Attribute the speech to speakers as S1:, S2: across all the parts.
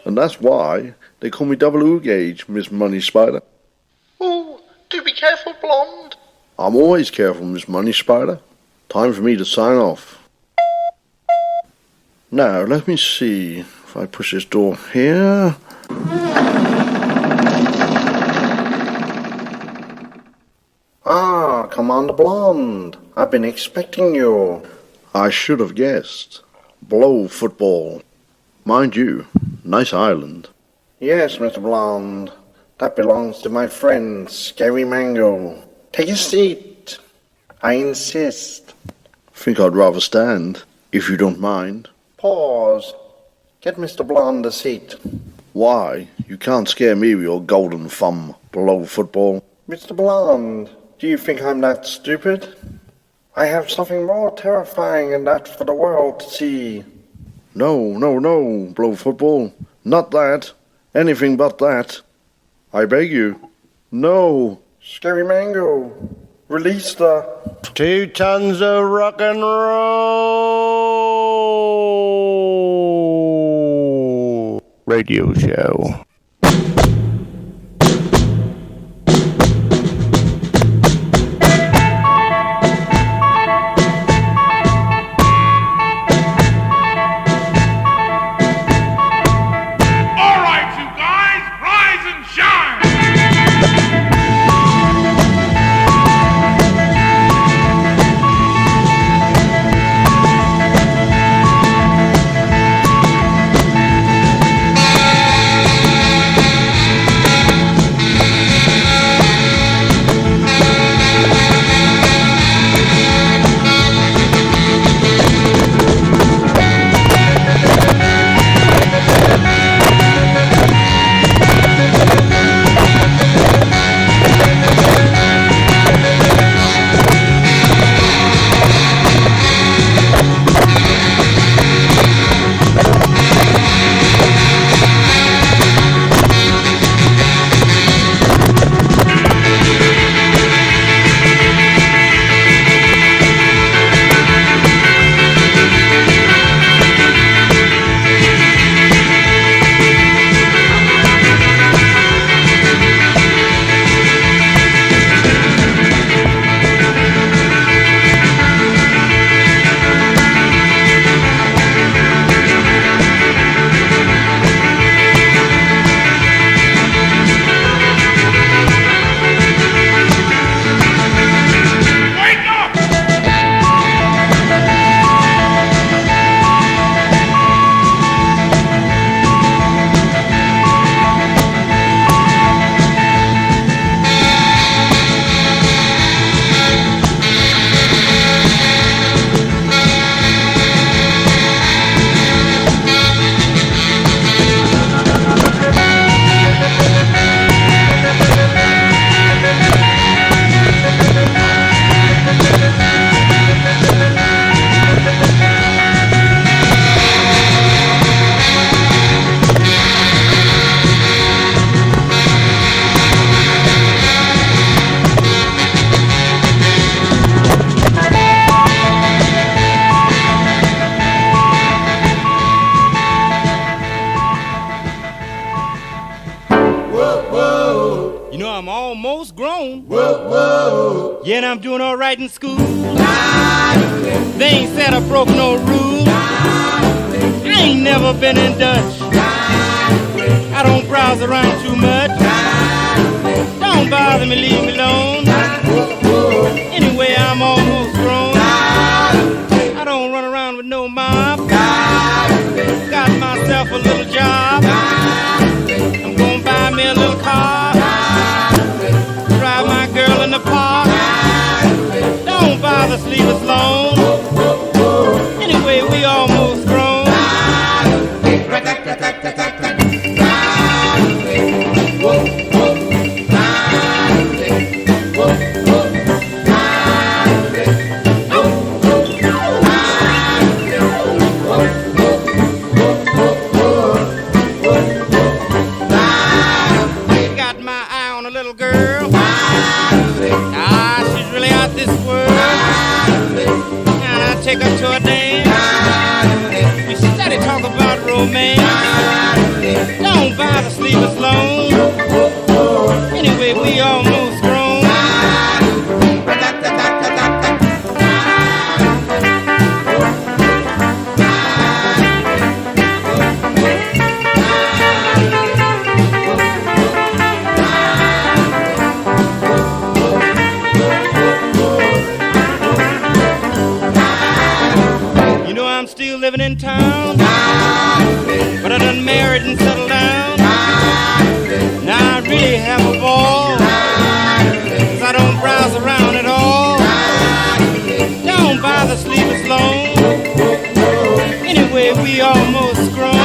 S1: And that's why they call me Double O Gauge, Miss Money Spider.
S2: Oh, do be careful, blonde.
S1: I'm always careful, Miss Money Spider. Time for me to sign off. Now, let me see if I push this door here. Ah, Commander Blonde. I've been expecting you. I should have guessed. Blow football. Mind you, nice island. Yes, Mr. Blonde. That belongs to my friend, Scary Mango. Take a seat. I insist. Think I'd rather stand, if you don't mind. Pause. Get Mr. Blonde a seat. Why? You can't scare me with your golden thumb, blow football. Mr. Blonde, do you think I'm that stupid? I have something more terrifying than that for the world to see. No, blow football. Not that. Anything but that. I beg you. No. Scary Mango, release the 2 tons of rock and roll radio show.
S3: I'm doing all right in school. They ain't said I broke no rule. I ain't never been in Dutch. I don't browse around too much. Don't bother me, leave me alone. Anyway, I'm almost grown. I don't run around with no mob. Got myself a little job. I'm gonna buy me a little car. Drive my girl in the park. Don't bother, sleep us alone. Anyway, we almost grown. by the sleepless lone. Anyway, we almost grown. Living in town, but I done married and settled down. Now I really have a ball, 'cause I don't browse around at all. Down by the sleepless lone. Anyway, we almost grown.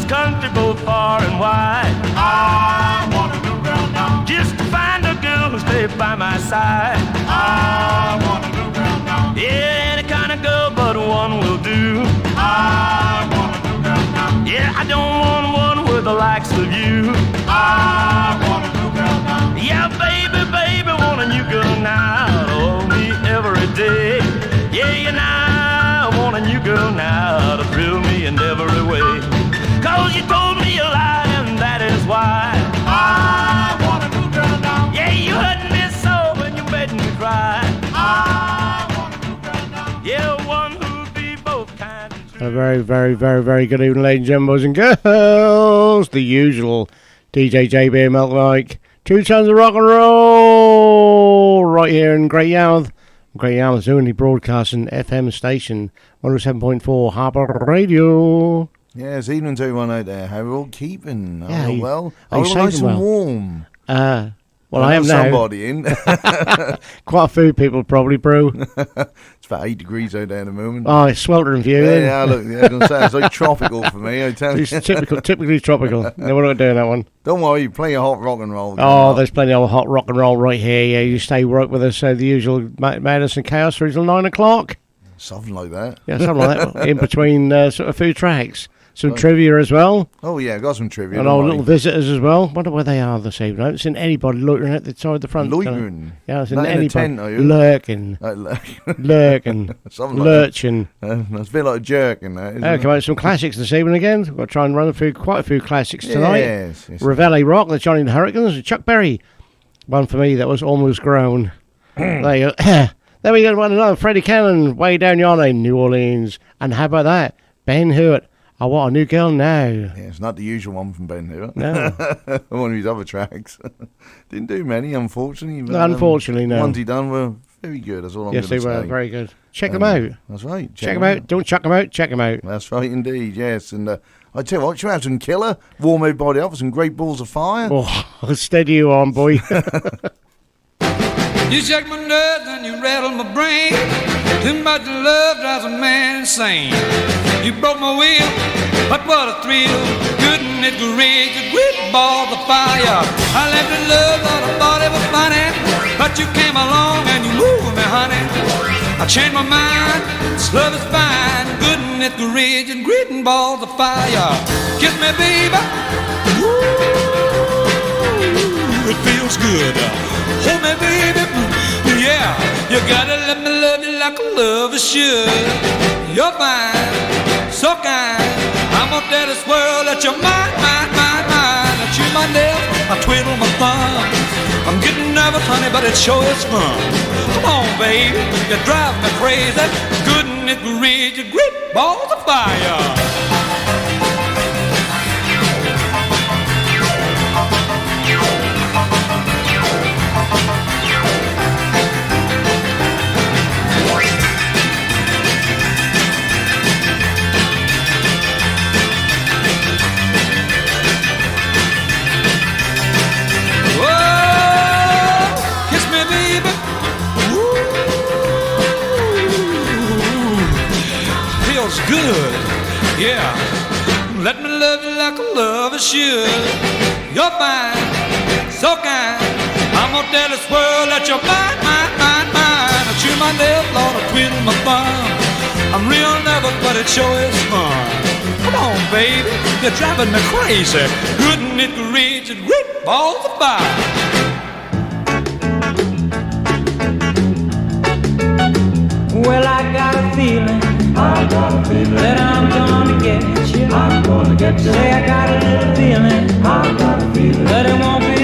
S4: Country both far and wide. I want a new girl now. Just to find a girl who'll stay by my side. I want a new girl now. Yeah, any kind of girl, but one will do. I want a new girl now. Yeah, I don't want one likes of you. I want a new girl now. Yeah, baby, baby, want a new girl now to hold me every day. Yeah, you know, I want a new girl now to thrill me in every way. 'Cause you told me a lie and that is why I want a new girl now. Yeah, you hurt me so when you made me cry. I want a new girl now. Yeah, one who'll be both kind and true.
S5: A very, very, very, very good evening, ladies and gentlemen, boys and girls. The usual DJ JB and Milk Like. 2 tons of rock and roll right here in Great Yarmouth. Great Yarmouth's only broadcasting FM station, 107.4 Harbour Radio.
S6: Yes, evening to everyone out there. How are we all keeping?
S5: Yeah,
S6: well?
S5: are you
S6: nice
S5: safe
S6: and
S5: and well?
S6: warm.
S5: Well, I am now.
S6: Somebody in.
S5: Quite a few people probably, bro.
S6: It's about 8 degrees out there at the moment.
S5: Oh, it's sweltering for you.
S6: Yeah, look, I was going to say, it's like tropical for me, I tell you.
S5: It's typically tropical. No, we're not doing that one.
S6: Don't worry, play a hot rock and roll.
S5: Oh, there's plenty of hot rock and roll right here. Yeah, you stay right with us. The usual madness and chaos until 9 o'clock.
S6: Something like that.
S5: Yeah, something like that. In between sort of food tracks. Some trivia as well.
S6: Oh, yeah, got some trivia.
S5: And our little visitors as well. Wonder where they are this evening. I haven't seen anybody loitering at the side of the front.
S6: Loitering?
S5: Yeah, I've seen
S6: Not in
S5: anybody.
S6: a tent, are you?
S5: Lurking. Lurking.
S6: Something like
S5: lurching.
S6: That's a bit like a jerk in that, isn't it?
S5: Come out with some classics this evening again. We've got to try and run through quite a few classics tonight.
S6: Yes.
S5: Reveille Rock, the Johnny and the Hurricanes, Chuck Berry. One for me that was almost grown. There you go. Then we got one another, Freddie Cannon, Way Down Yonder in New Orleans. And how about that? Ben Hewitt, I Want a New Girl Now.
S6: Yeah, it's not the usual one from Ben Hewitt.
S5: No.
S6: One of his other tracks. Didn't do many, unfortunately. But,
S5: Unfortunately, no.
S6: The ones he done were very good, that's all I'm going to say.
S5: Yes, they were very good. Check them out.
S6: That's right.
S5: Check them out. Don't chuck them out, check them out.
S6: That's right indeed, yes. And I tell you what, you have some killer, warm everybody up with some great balls of fire.
S5: Oh, steady you on, boy.
S7: You shake my nerves and you rattle my brain. Too much love drives a man insane. You broke my will, but what a thrill. Couldn't it great, you grit ball the fire. I left in love, thought I thought it was funny, but you came along and you moved me, honey. I changed my mind, this love is fine. Couldn't it great, you grit and ball the fire. Kiss me, baby. Ooh, it feels good. Hold me, baby. Yeah, you gotta let me love you like a lover should. You're fine, so kind. I'm gonna tell this world that you're mine. I chew my nails, I twiddle my thumbs. I'm getting nervous, honey, but it sure is fun. Come on, baby, you drive me crazy. Couldn't it read your great balls of fire? Good, yeah. Let me love you like a lover should. You're fine, so kind. I'm gonna tell this world that you're mine. I chew my nails, Lord, I twiddle my thumb. I'm real nervous, but it sure is fun. Come on, baby, you're driving me crazy. Couldn't it reach and rip balls of fire?
S8: Well, I got a feeling that I'm gonna get you. Say I got a little feeling that it won't be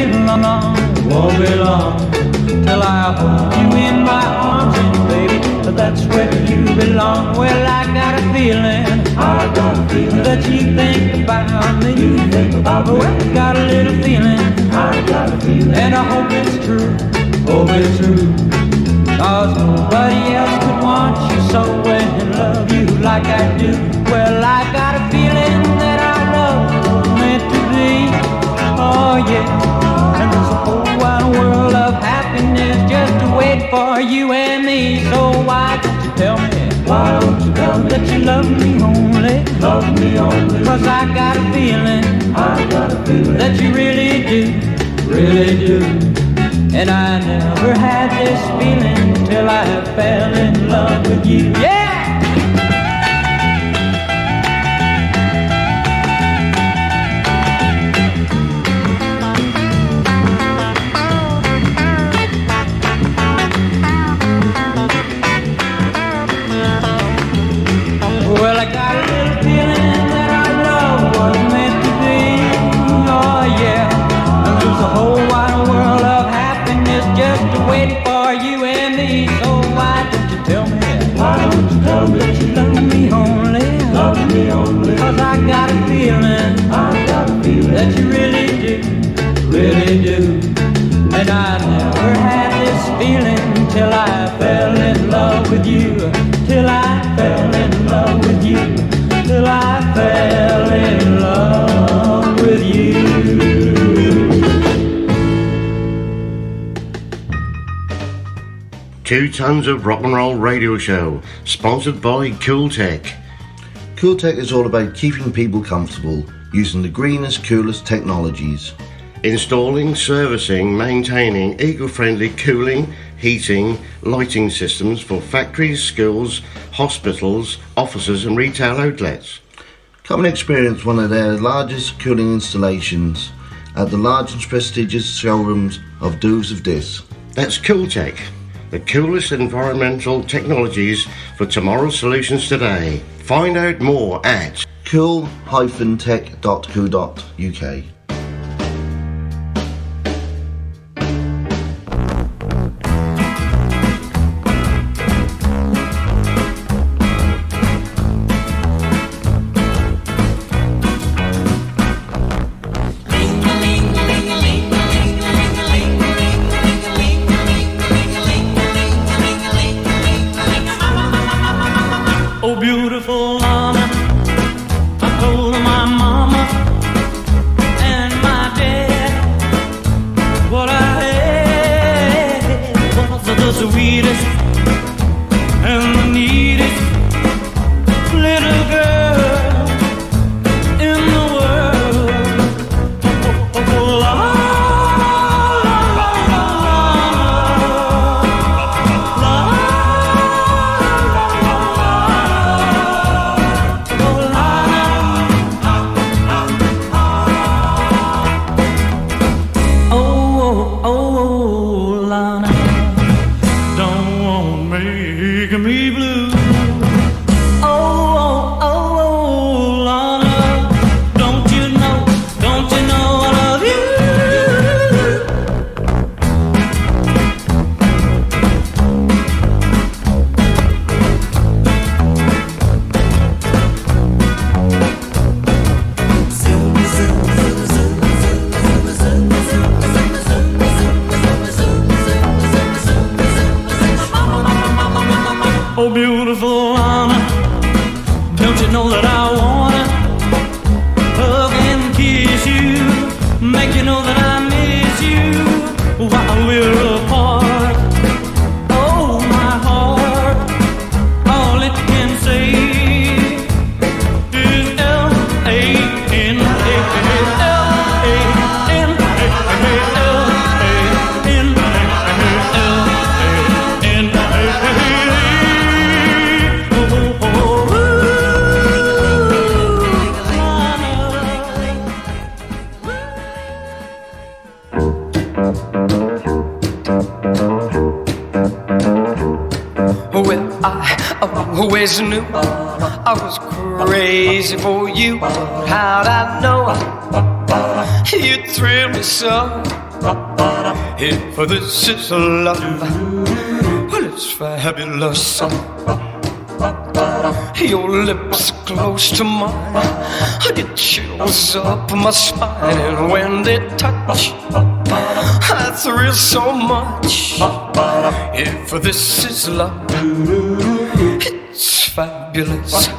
S8: long till I hold you in my arms, and baby, that's where you belong. Well, I got a feeling that you think about me. Well, I got a little feeling, and I hope it's true. Cause nobody else could want you so and love you like I do. Well, I got a feeling that our love was meant to be. Oh yeah, and there's a whole wide world of happiness just to wait for you and me. So why don't you tell me that you love me only? Cause I got a feeling that you really do. And I never had this feeling till I fell in love with you. Yeah! feeling that you really do. And I never had this feeling till I fell in love with you. Till I fell in love with you. Till I fell in love with you.
S9: Two Tons of Rock and Roll Radio Show, sponsored by Cool Tech.
S1: Cool Tech is all about keeping people comfortable, using the greenest, coolest technologies.
S9: Installing, servicing, maintaining eco-friendly cooling, heating, lighting systems for factories, schools, hospitals, offices and retail outlets.
S1: Come and experience one of their largest cooling installations at the large and prestigious showrooms of Doves of Dis.
S9: That's Cool Tech, the coolest environmental technologies for tomorrow's solutions today. Find out more at
S1: cool-tech.co.uk.
S10: always knew I was crazy for you. How'd I know you'd thrill me so? If this is love, well, it's fabulous. Your lips are close to mine, I get chills up my spine, and when they touch, I thrill so much. If this is love, it's fabulous.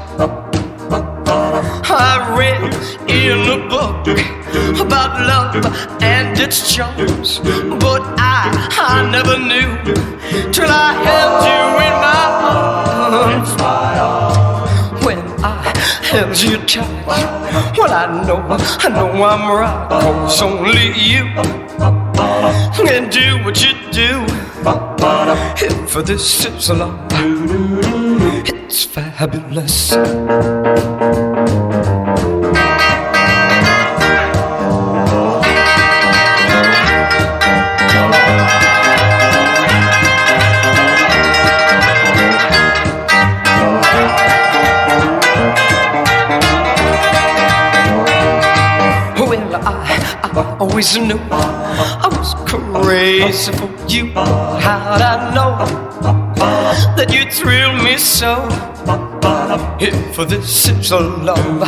S10: I read in a book about love and its charms, but I never knew till I held you in my arms. When I held you tight, well, I know I'm right, 'cause only you can do what you do. If this is love, it's fabulous. I always knew I was crazy for you. How'd I know that you'd thrill me so? If this is a love,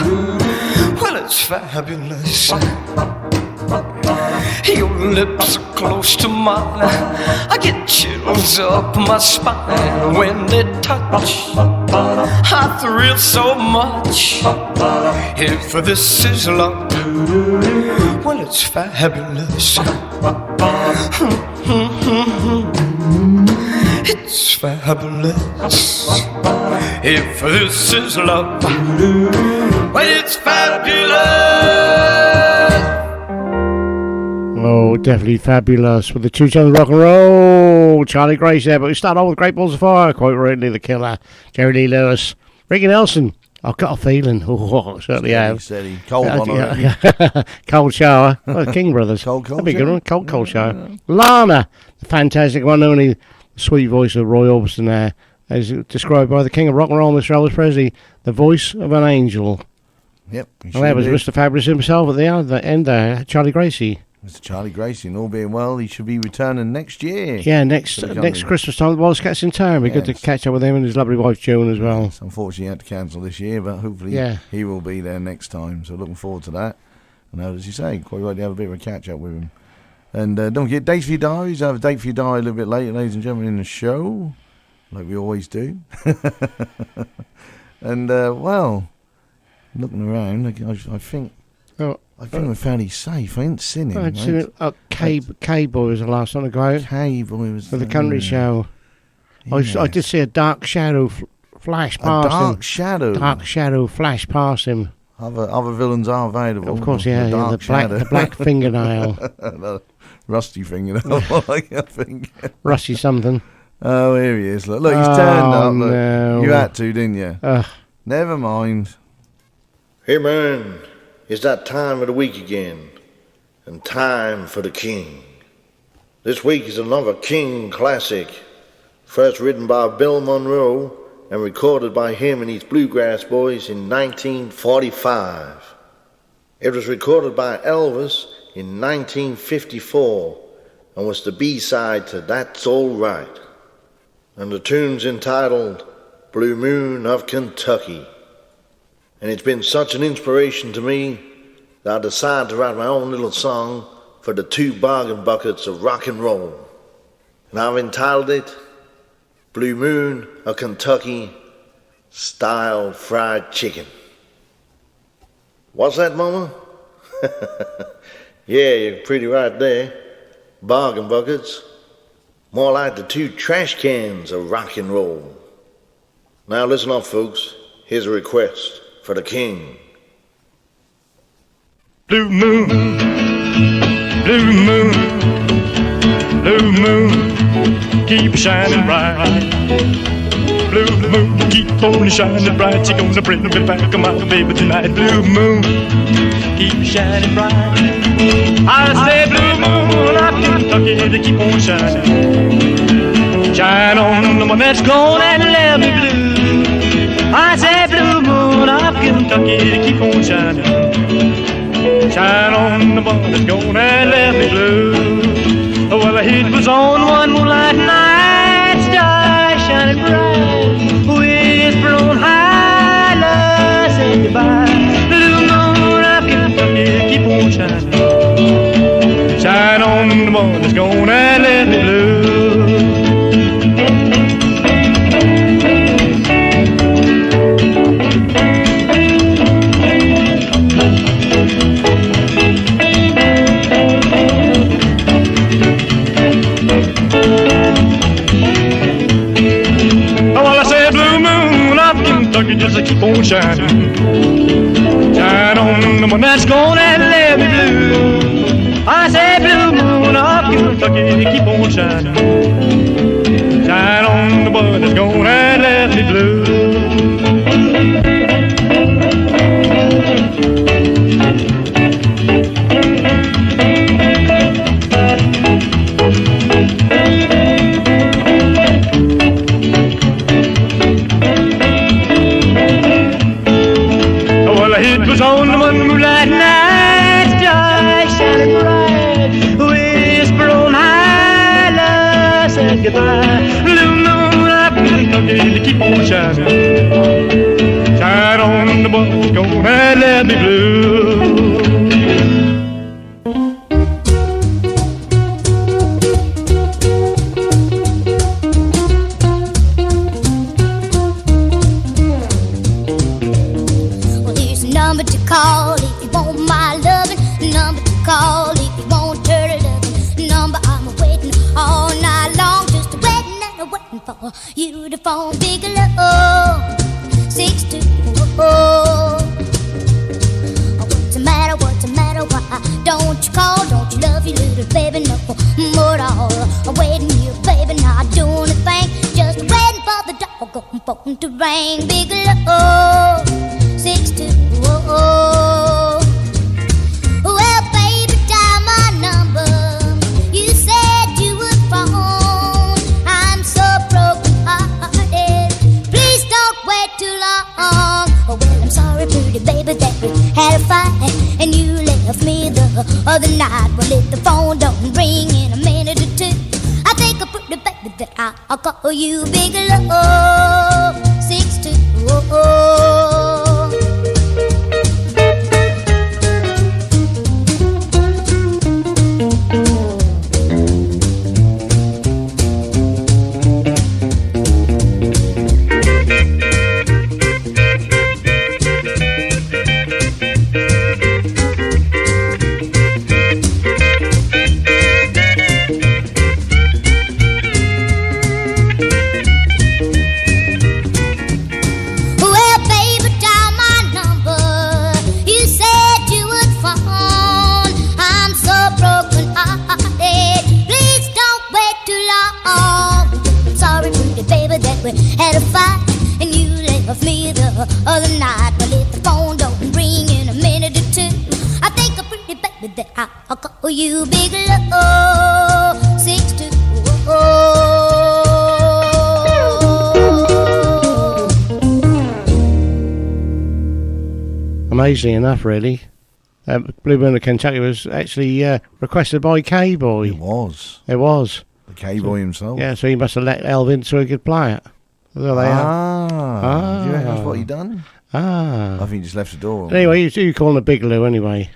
S10: well, it's fabulous. Your lips are close to mine. I get chills up my spine when they touch. I thrill so much. If this is love, well, it's fabulous. It's fabulous. If this is love, well, it's fabulous.
S5: Oh, definitely fabulous with the two sons of rock and roll. Charlie Grace there, but we start off with Great Balls of Fire, quite rightly, The Killer, Jerry Lee Lewis, Ricky Nelson. I've got a feeling. Oh, I certainly have.
S6: Steady. Cold one already.
S5: Cold shower. Oh, King Brothers.
S6: Cold
S5: That'd be a good one. Cold shower.
S6: Yeah.
S5: Lana, the fantastic one, only the sweet voice of Roy Orbison there, as described by the King of Rock and Roll, Mr. Elvis Presley, the voice of an angel.
S6: Yep.
S5: And that was Mr. Fabulous himself at the end there, Charlie Gracie.
S6: Mr. Charlie Gracie, and all being well, he should be returning next year.
S5: Yeah, next Christmas time, the Wallace Cats in town. It'd be good to catch up with him and his lovely wife Joan as well.
S6: Yes, unfortunately, he had to cancel this year, but hopefully he will be there next time. So looking forward to that. And as you say, quite right to have a bit of a catch up with him. And don't forget dates for your diaries. I have a date for your diary a little bit later, ladies and gentlemen, in the show, like we always do. And well, looking around, I think.
S5: Oh.
S6: I think we're fairly safe. I ain't seen him.
S5: K-Boy was the last one to go out.
S6: K-Boy was
S5: for the country show. Yeah. I did see a dark shadow flash past him.
S6: Dark shadow?
S5: Dark shadow flash past him.
S6: Other villains are available.
S5: Of course, the black fingernail.
S6: The rusty fingernail, I think.
S5: Rusty something.
S6: Oh, here he is. Look, he's turned up. Look.
S5: No.
S6: You had to, didn't you? Never mind.
S1: Hey, man. It's that time of the week again, and time for the King. This week is another King classic, first written by Bill Monroe and recorded by him and his Bluegrass Boys in 1945. It was recorded by Elvis in 1954 and was the B-side to That's All Right. And the tune's entitled Blue Moon of Kentucky. And it's been such an inspiration to me that I decided to write my own little song for the two bargain buckets of rock and roll. And I've entitled it Blue Moon of Kentucky Style Fried Chicken. What's that, Mama? Yeah, you're pretty right there. Bargain buckets. More like the two trash cans of rock and roll. Now listen up, folks. Here's a request for the King.
S4: Blue moon, blue moon, blue moon, keep shining bright. Blue moon, keep on shining bright. You're gonna bring me back, my baby, tonight. Blue moon, keep shining bright. I say blue moon of Kentucky to keep on shining. Shine on the one that's gone and let me blue. I say blue moon of Kentucky to keep on shining. Shine on the one that's gone and left me blue. Well, it was on one moonlight night, stars shining bright, whisper on high, love said goodbye. Blue moon of Kentucky, keep on shining. Shine on the one that's gone and left me blue. Just keep on shining. Shine on the one that's gone and left me blue. I say blue moon of Kentucky, keep on shining. Shine on the one that's gone and left me blue. On the one moonlight night, stars shining bright, whisper on high, love said goodbye. Blue moon of Kentucky, keep on shining. Shine on the what's gonna let me blue.
S11: Well, here's a number to call if you want my loving. Number to call if you want dirty loving. Number I'm waiting all night long, just waiting and waiting for you to phone. Bigelow 624. What's the matter? What's the matter? Why don't you call? Don't you love your little baby no more at all? I'm waiting here, baby, not doing a thing, just waiting for the doggone phone to ring. Bigelow 624. Well, baby, dial my number. You said you would phone. I'm so broken-hearted. Please don't wait too long. Oh, well, I'm sorry, pretty baby, that we had a fight and you left me the other night. Well, if the phone don't ring in a minute or two, I think I'm pretty baby that I'll call you. Bigelow 624. We had a fight and you left me the other night. Well, if the phone don't ring in a minute or two, I think I'm pretty baby that I'll call you. Bigelow 624.
S5: Amazing enough, really. Blue Moon of Kentucky was actually requested by K-Boy.
S6: It was.
S5: It was.
S6: The K-Boy himself.
S5: Yeah, so he must have let Elvin so he could play it. There they are.
S6: Do you reckon that's what he done? I think he just left the door.
S5: Anyway, you call him a Bigelow anyway.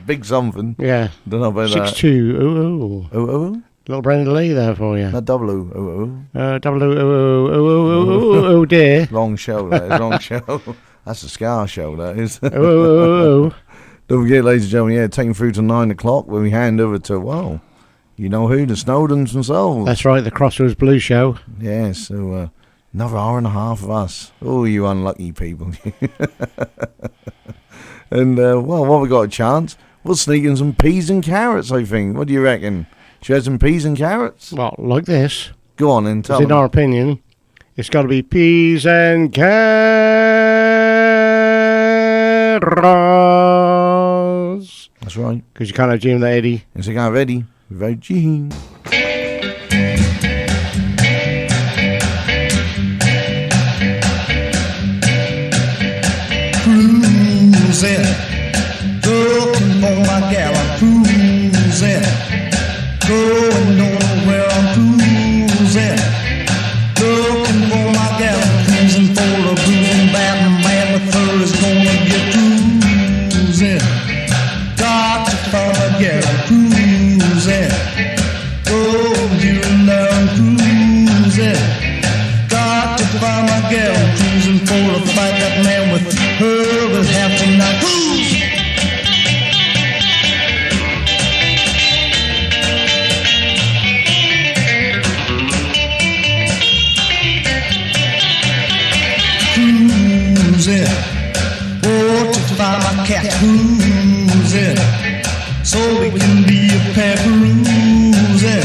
S6: Big something.
S5: Yeah.
S6: Don't know about
S5: 6'2". Ooh.
S6: Ooh.
S5: Little Brenda Lee there for you.
S6: Not double ooh. Ooh.
S5: Double ooh dear.
S6: Wrong show, that is. Wrong show. That's a Scar show, that is.
S5: Ooh.
S6: Don't forget, ladies and gentlemen, taking through to 9 o'clock when we hand over to, well, you know who? The Snowdens themselves.
S5: That's right, the Crossroads Blues Show.
S6: Yeah, so another hour and a half of us. Oh, you unlucky people. And, well, what we got a chance? We'll sneak in some peas and carrots, I think. What do you reckon? Should we have some peas and carrots?
S5: Well, like this.
S6: Go on and tell
S5: in our opinion, it's got to be peas and carrots.
S6: That's right.
S5: Because you can't have Jim without Eddie.
S6: Yes, you can't have Eddie without Gene.
S7: Cruising, looking for my gal, I'm cruising, going nowhere, I'm cruising, looking for my gal, I'm cruising for a bruising bad man with her is gonna get cruising, got to find my gal, I'm cruising, oh, you know I'm cruising, got to find my gal, I'm cruising for a fight that man with her will have to not cruise. Cruising, oh, to find my cat cruising, so we can be a pair cruising,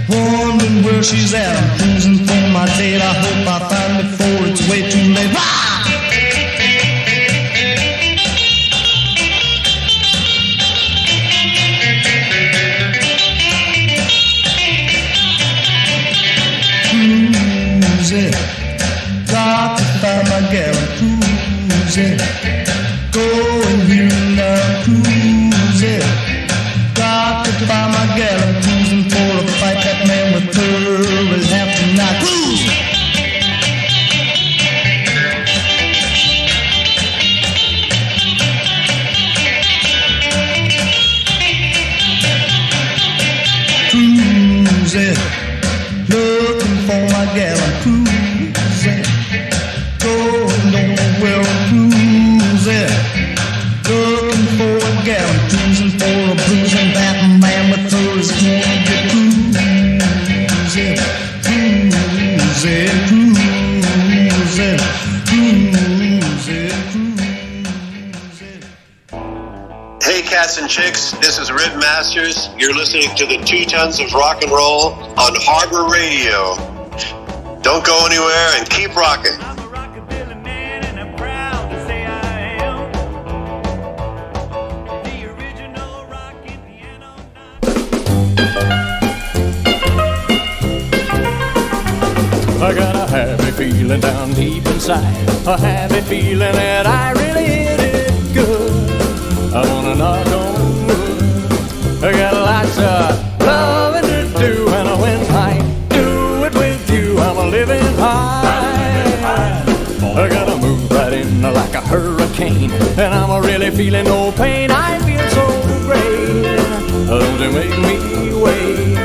S7: wondering where she's at. I'm cruising for my date. I hope I find it before it's way too late. Rah! Cruising, got to find my gal. I'm cruising, going here now. I'm cruising, got to find my gal. I'm cruising for a fight. That man with her will have to not cruise.
S12: cats and chicks, this is Red Masters. You're listening to the 2 Tons of Rock and Roll on Harbour Radio. Don't go anywhere and keep rocking.
S13: I got a happy feeling down deep inside, a happy feeling that I really hit it good. I wanna knock on wood. I got lots of loving to do, and when I do it with you, I'm a living high. I gotta move right in like a hurricane, and I'm really feeling no pain. I feel so great. Don't you make me wait?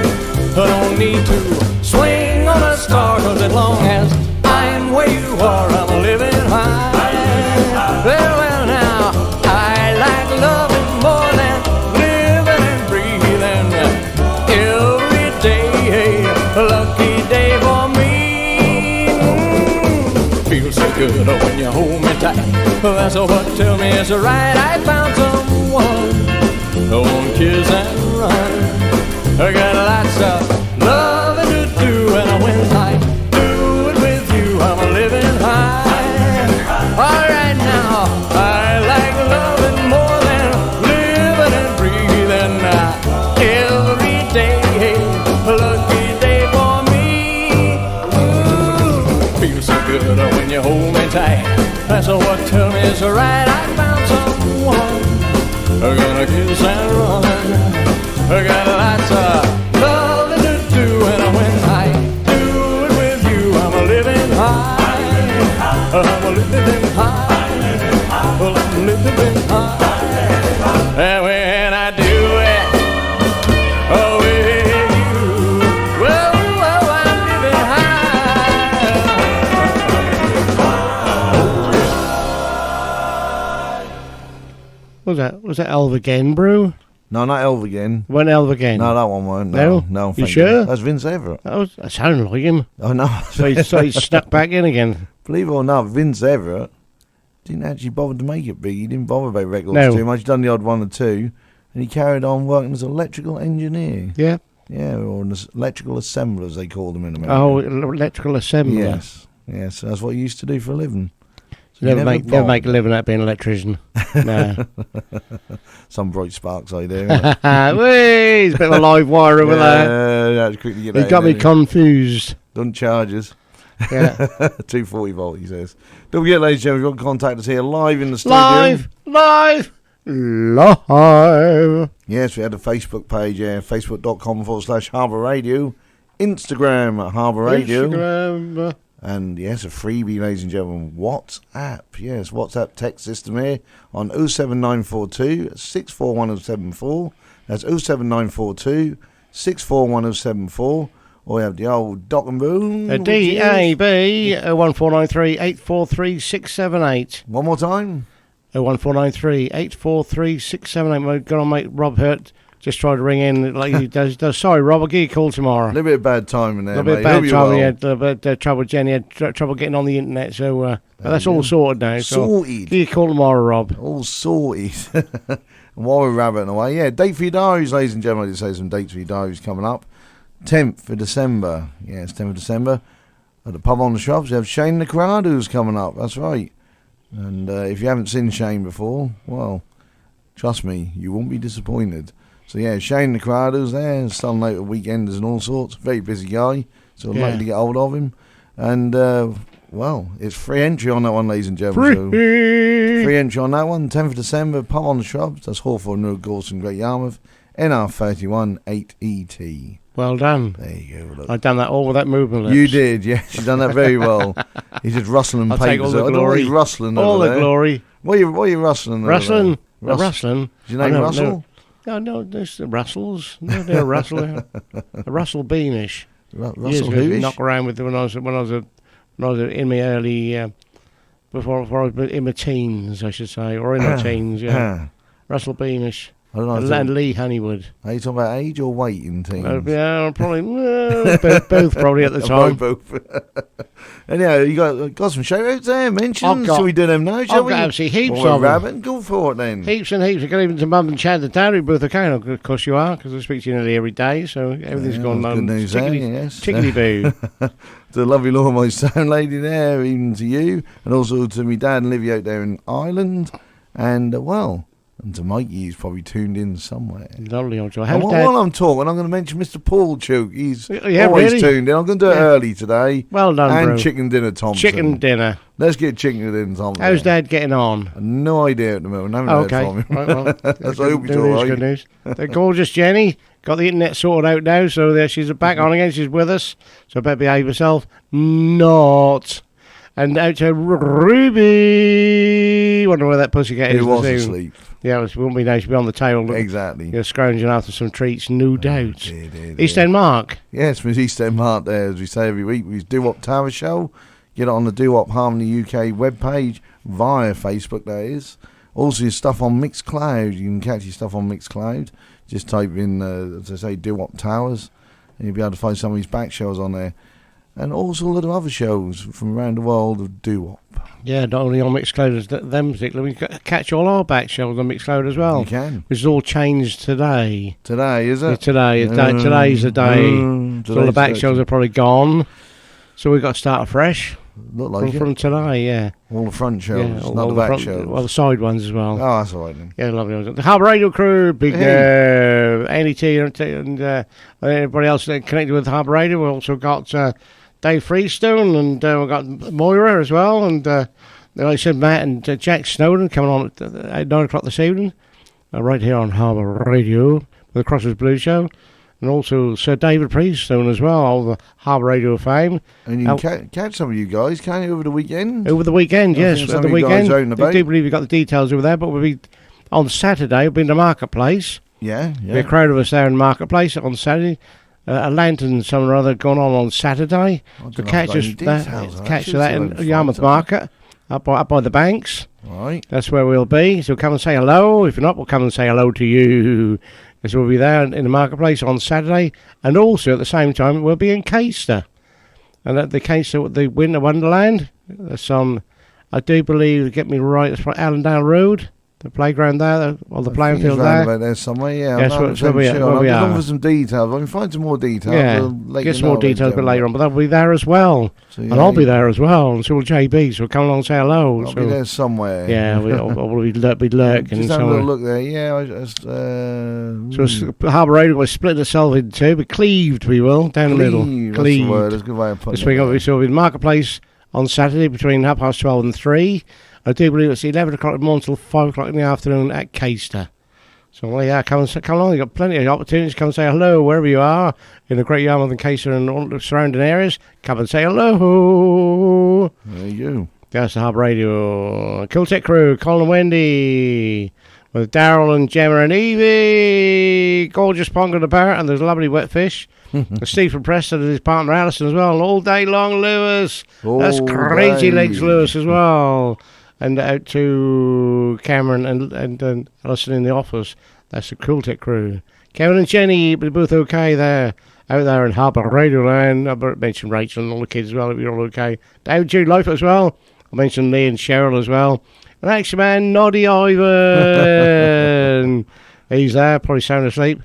S13: I don't need to swing on a star, 'cause as long as I'm where you are, I'm a living high. Well, now, I like loving more than living and breathing every day. A lucky day for me. Feels so good when you hold me tight. That's what tell me it's right. I found someone who won't kiss and run. I got lots of loving to do, and when I do it with you, I'm a living high. All right now, I like loving more than living and breathing every day. A lucky day for me. Ooh, feels so good when you hold me tight. That's what tell me it's right. I found someone I'm gonna kiss and run. I got lots of loving to do, and when I do it with you, I'm a living high. I'm a living high. Well, I'm living high. And when I do it, oh, with you, well, I'm living
S5: high. Was that Elvagen Brew?
S6: No, not Elvagen.
S5: When Elvagen?
S6: No, that one won't. No,
S5: you sure?
S6: That's Vince Everett.
S5: That sounded like him.
S6: Oh, no.
S5: So he snuck back in again.
S6: Believe it or not, Vince Everett didn't actually bother to make it big. He didn't bother about records too much. He'd done the odd one or two, and he carried on working as an electrical engineer.
S5: Yeah.
S6: Yeah, or an electrical assembler, as they called him in America.
S5: Oh, electrical assembler.
S6: Yes, that's what he used to do for a living. So
S5: never make a living out being an electrician. No.
S6: Some bright sparks idea.
S5: Whee, he's a bit of a live wire over there.
S6: Yeah, quickly get
S5: he got me confused.
S6: Don't charge us.
S5: Yeah.
S6: 240 volt, he says. Don't forget, ladies and gentlemen, you want to contact us here live in the studio.
S5: Live.
S6: Yes, we had a Facebook page, facebook.com/Harbour Radio. Instagram at Harbour Radio.
S5: Instagram.
S6: And yes, a freebie, ladies and gentlemen, WhatsApp. Yes, WhatsApp text system here on 07942 641074. That's 07942 641074. Or we have the old Dock and Boom.
S5: DAB 01493 843 678.
S6: One more time.
S5: 01493 843 678. Go on, mate. Rob Hurt just tried to ring in like he does. Sorry, Rob, I'll give you a call tomorrow.
S6: A little bit of bad timing there,
S5: A little bit of bad timing. He had trouble, Jenny had trouble getting on the internet, so that's all sorted now.
S6: Sorted.
S5: Give you a call tomorrow, Rob.
S6: All sorted. And while we're rabbiting away, date for your diaries, ladies and gentlemen. I just say some dates for your diaries coming up. 10th of December. Yes, 10th of December. At the pub on the shops, we have Shane Necrado's coming up. That's right. And if you haven't seen Shane before, well, trust me, you won't be disappointed. So Shane Necrado's there, starting out at weekenders and all sorts. Very busy guy, so I'd like to get hold of him. And well, it's free entry on that one, ladies and gentlemen. Free entry on that one. 10th of December, pub on the shrubs. That's Hawthorne Road, Gorson, Great Yarmouth. NR31 8ET.
S5: Well done.
S6: There you go. Look.
S5: I've done that all with that movement. Lips.
S6: You did, yes. You've done that very well. He's just rustling
S5: I'll
S6: papers.
S5: Take all the glory.
S6: He's rustling
S5: all
S6: over
S5: the
S6: there.
S5: glory.
S6: What are you rustling?
S5: Rustling.
S6: Rustling. Is your name Russell?
S5: No, there's the Russells. No, they're Russell. Russell Beamish.
S6: Russell who?
S5: Knock around with when I was in my early before I was in my teens, I should say, or in my teens. Yeah. Russell Beamish.
S6: I don't know.
S5: And Lee Honeywood.
S6: Are you talking about age or weight in teams?
S5: Yeah, probably both probably at the time.
S6: Both. Anyhow, you got some shout-outs there, mentions? Shall we do them now, shall we?
S5: I've got absolutely heaps of them.
S6: Go for it then.
S5: Heaps and heaps. I got even to Mum and Chad the Dairy Booth. Okay, of course you are, because I speak to you nearly every day, so everything's gone on.
S6: Good news there, yes.
S5: Tickety-boo.
S6: To the lovely Law, my sound lady there, even to you, and also to me dad and Livy out there in Ireland, and and to Mikey, who's probably tuned in somewhere.
S5: Lovely old joy.
S6: While I'm talking, I'm going to mention Mr. Paul Chook. He's always tuned in. I'm going to do it early today.
S5: Well done,
S6: and
S5: bro.
S6: Chicken Dinner Thompson.
S5: Chicken dinner.
S6: Let's get Chicken Dinner Thompson.
S5: How's Dad getting on?
S6: No idea at the moment. I haven't heard from him.
S5: Right, well,
S6: that's I hope he's all right.
S5: Good news. The gorgeous Jenny got the internet sorted out now, so there she's back on again. She's with us, so better behave herself. Not. And out to Ruby. Wonder where that pussycat is.
S6: He was asleep.
S5: Yeah, it wouldn't be nice to be on the tail.
S6: Exactly.
S5: You're scrounging after some treats, no doubt. East End Mark.
S6: Yes, from East End Mark there, as we say every week. We Do Wop Tower Show. Get it on the Do Wop Harmony UK webpage via Facebook, that is. Also, your stuff on Mixcloud. You can catch your stuff on Mixcloud. Just type in, as I say, Do Wop Towers, and you'll be able to find some of these back shows on there. And also a lot of other shows from around the world of doo-wop.
S5: Yeah, not only on Mixcloud as them particularly, we can catch all our back shows on Mixcloud as well.
S6: You can.
S5: Which is all changed today.
S6: Today, is it?
S5: Today's the day. So all the back shows are probably gone. So we've got to start afresh.
S6: Look like
S5: from today, yeah.
S6: All the front shows, not the back shows.
S5: Well, the side ones as well.
S6: Oh, that's all right then.
S5: Yeah, lovely. The Harbour Radio crew, big Andy T and everybody else connected with Harbour Radio. We've also got Dave Freestone, and we've got Moira as well, and like I said, Matt and Jack Snowden coming on at 9 o'clock this evening, right here on Harbour Radio, with the Crossroads Blues Show, and also Sir David Freestone as well, all the Harbour Radio fame.
S6: And you can catch some of you guys, can you, over the weekend?
S5: Over the weekend, yes, over the weekend. I do believe you've got the details over there, but we'll be on Saturday, we'll be in the marketplace.
S6: Yeah.
S5: There'll be a crowd of us there in the marketplace on Saturday. A lantern, some or other, going on Saturday. So catch us that in Yarmouth Market, up by the banks.
S6: Right.
S5: That's where we'll be. So come and say hello. If you're not, we'll come and say hello to you. So we'll be there in the marketplace on Saturday, and also at the same time we'll be in Caister, and at the Caister, the Winter Wonderland. That's on, I do believe, get me right, it's from Allendale Road. The playground there, or the playing field there.
S6: About there somewhere, yeah.
S5: Yes,
S6: I'm
S5: where we are.
S6: I'm for some details. I can find some more details.
S5: Yeah, get some more details a bit later on, but they'll be there as well. So, yeah, and I'll be there as well, and so will JB, so come along and say hello.
S6: I'll be there somewhere.
S5: Yeah, we'll be lurking.
S6: Just have a little look there, yeah.
S5: So Harbour Radio will split itself in two, but cleaved we will, down the middle.
S6: Cleaved, that's the word, that's a good way of putting it.
S5: So we'll be in the marketplace on Saturday between 12:30 and 3. I do believe it's 11 o'clock in the morning till 5 o'clock in the afternoon at Caister. So, well, yeah, come along. You've got plenty of opportunities. Come and say hello wherever you are in the Great Yarmouth and Caister and all the surrounding areas. Come and say hello.
S6: There you go.
S5: That's the Harbour Radio. Cool Tech Crew, Colin and Wendy, with Daryl and Gemma and Evie. Gorgeous pond on the bar, and there's lovely wet fish. Steve from Preston and his partner Alison as well. And all day long, Lewis. That's Crazy Legs Lewis as well. And out to Cameron and Alison in the office. That's the Cool Tech crew. Kevin and Jenny, they're both okay there. Out there in Harbour Radio Land. I mentioned Rachel and all the kids as well, if you're all okay. David Jude Life as well. I mentioned Lee and Cheryl as well. And actually, man, Noddy Ivan. He's there, probably sound asleep.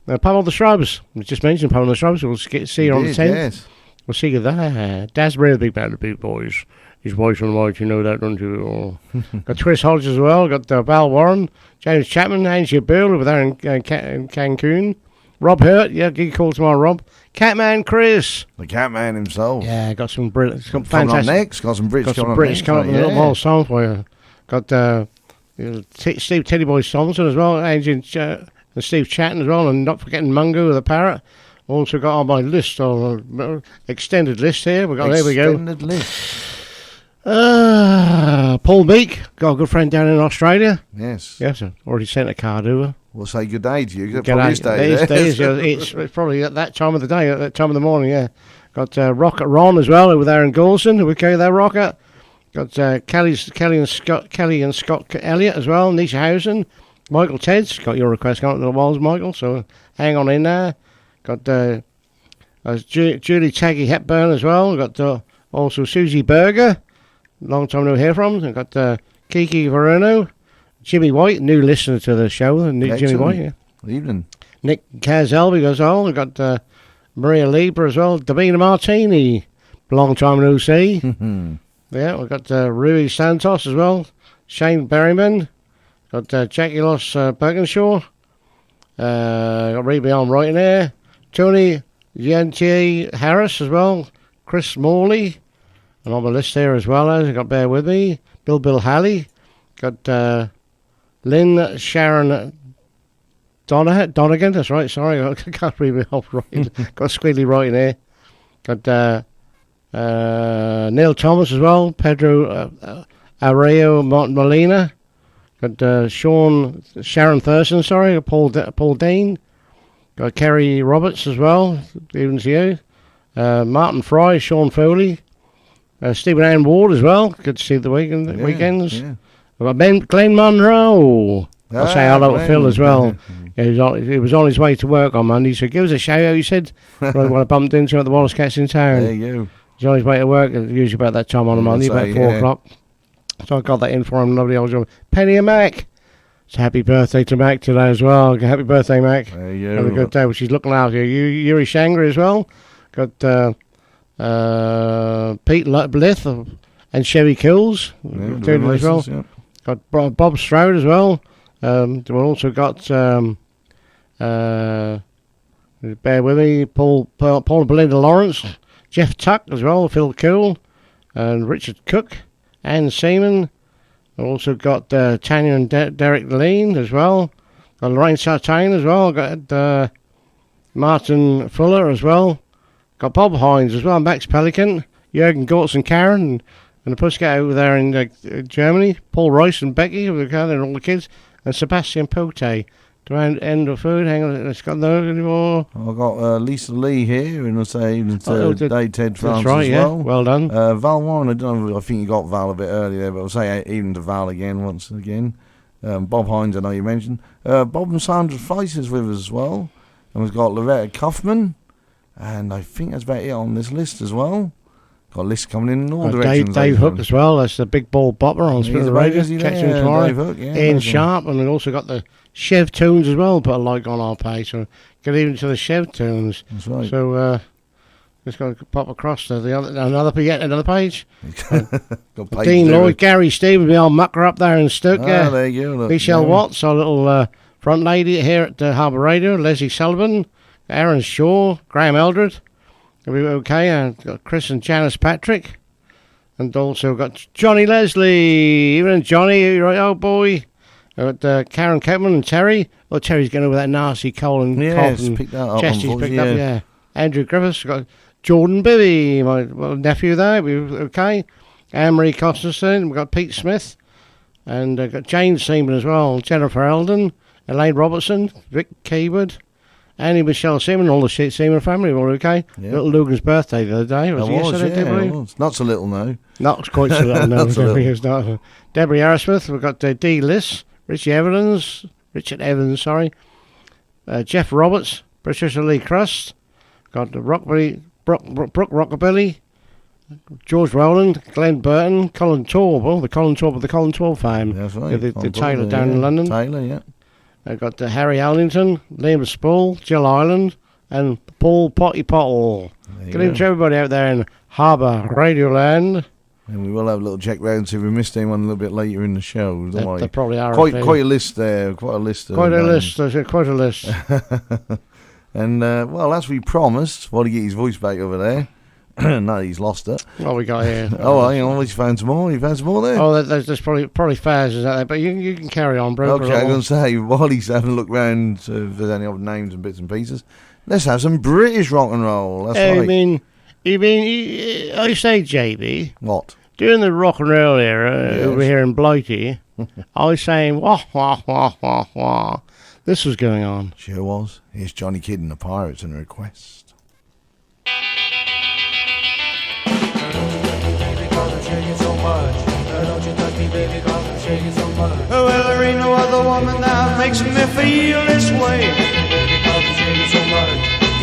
S5: Pamela the Shrubs. We just mentioned Pamela the Shrubs. We'll see her on the 10th. Yes. We'll see you there. Dad's really big fan of big boys. His voice on the mic, you know that, don't you? Got Chris Hodge as well. Got Val Warren, James Chapman, Angie Bill over there in Cancun. Rob Hurt, yeah, give you a call tomorrow, Rob. Catman Chris.
S6: The Catman himself.
S5: Yeah, got some brilliant,
S6: got fantastic. Next. Got some Brits coming
S5: up. A little more song for you. Got Steve Teddy Boy Thompson as well, Angie and Steve Chatton as well, and not forgetting Mungo the Parrot. Also got on my list, extended list here. There we go.
S6: Extended list.
S5: Paul Meek, got a good friend down in Australia.
S6: Yes.
S5: Yes, sir. Already sent a card over.
S6: We'll say good day to you.
S5: It's probably at that time of the day, at that time of the morning, yeah. Got Rocket Ron as well over there in Galston. Okay, there, Rocket. Got Kelly and Scott Elliott as well, Nisha Housen. Michael Ted's got your request coming to the walls, Michael, so hang on in there. Got Julie Taggy Hepburn as well. Got also Susie Berger, long time no hear from. We've got Kiki Veruno, Jimmy White, new listener to the show, Jimmy White. Yeah.
S6: Good evening.
S5: Nick Cazelby goes on. We've got Maria Lieber as well. Davina Martini, long time no see. Yeah, we've got Rui Santos as well. Shane Berryman. Got Jackie Loss Bergenshaw. Got Reed Beyond right in there. Tony Yantier Harris as well. Chris Morley. And on the list there as well as, got Bear With Me. Bill Halley. Got Lynn Sharon Donegan, that's right, sorry, I can't read it off right. Got Squidly right in there. Got Neil Thomas as well. Pedro Areo Molina. Got Sharon Thurston, sorry. Paul Dean. Got Kerry Roberts as well. Even to you. Martin Fry, Sean Foley. Stephen Ann Ward as well. Good to see the weekends. Yeah. We've got Glenn Monroe. I'll say hello to Phil as well. Yeah, he was on his way to work on Monday, so give us a shout out, he said. When I bumped into him at the Wallace Cats in town.
S6: There you go.
S5: He's on his way to work, usually about that time on a Monday, about 4 o'clock. So I got that in for him. Nobody else. Penny and Mac. It's a happy birthday to Mac today as well. Happy birthday, Mac.
S6: There you go.
S5: Have a good day. Well, she's looking after you. Yuri Shangri as well. Got Pete Blith and Chevy Kills. Doing as well. Yeah. Got Bob Stroud as well. We've also got, bear with me, Paul and Belinda Lawrence, Jeff Tuck as well, Phil Cool, and Richard Cook, Anne Seaman. We've also got Tanya and Derek Lean as well. Got Lorraine Sartain as well. Got Martin Fuller as well. Got Bob Hines as well, Max Pelican, Jürgen Gortz and Karen, and the Pussycat over there in Germany. Paul Royce and Becky, and all the kids. And Sebastian Pote. Do I end the food? Hang on, it's got no anymore.
S6: I've got Lisa Lee here, and I'll say even to Ted France
S5: right,
S6: as well.
S5: Yeah. Well done.
S6: Val Warren, I don't know, I think you got Val a bit earlier, but I'll say even to Val again once again. Bob Hines, I know you mentioned. Bob and Sandra Feist is with us as well. And we've got Loretta Kaufman, and I think that's about it on this list as well. Got a list coming in all directions.
S5: Dave Hook as well. That's the big ball bopper on Spin the Radio. Catch him tomorrow.
S6: Dave Hook, yeah,
S5: Ian Sharp, and we've also got the Chev Tunes as well. Put a like on our page, so get even to the Chev Tunes.
S6: That's right.
S5: So just got to pop across to another page. Dean Lloyd, Gary Stevens, the old mucker up there in Stoke.
S6: There you go.
S5: Michelle Watts, our little front lady here at Harbour Radio. Leslie Sullivan, Aaron Shaw, Graham Eldred. Okay, got Chris and Janice Patrick, and also got Johnny Leslie, even Johnny, right, old boy. Got Karen Kepman and Terry. Well, Terry's going over that nasty cold and cough and
S6: picked that up.
S5: Chest he's picked up, yeah. Andrew Griffiths, got Jordan Bibby, my nephew there. Okay, Anne-Marie Costerson. We've got Pete Smith, and got Jane Seaman as well. Jennifer Eldon, Elaine Robertson, Vic Keywood. Annie Michelle Seaman, all the Seaman family, all okay. Yeah. Little Logan's birthday the other day. Was it yesterday,
S6: yeah, it's not so little now.
S5: Not quite so little, no. It's not. Debbie Arrowsmith, we've got Dee Liss, Richard Evans, Jeff Roberts, Patricia Lee Crust, got Brooke Rockabilly, George Rowland, Glenn Burton, Colin Torb, the Colin Torb of the Colin Torb fame.
S6: That's right.
S5: The Taylor down in London.
S6: Taylor, yeah.
S5: I've got Harry Allington, Liam Spall, Jill Ireland, and Paul Potty Pottle. Good evening to everybody out there in Harbour Radio Land.
S6: And we will have a little check round, see if we missed anyone a little bit later in the show.
S5: There probably are.
S6: Quite a list there. Quite a list.
S5: Quite a list.
S6: And, well, as we promised, while he get his voice back over there, no, he's lost it.
S5: What we got here?
S6: He's found some more. You found some more there?
S5: Oh, there's probably thousands out there, but you can carry on, bro.
S6: Okay, I'm going to say, while he's having a look round if there's any other names and bits and pieces, let's have some British rock and roll. That's right.
S5: You mean, I say, JB.
S6: What?
S5: During the rock and roll era over here in Blighty, I was saying, wah, wah, wah, wah, wah. This was going on.
S6: Sure was. Here's Johnny Kidd and the Pirates and a request.
S14: Well, there ain't no other woman that makes me feel this way.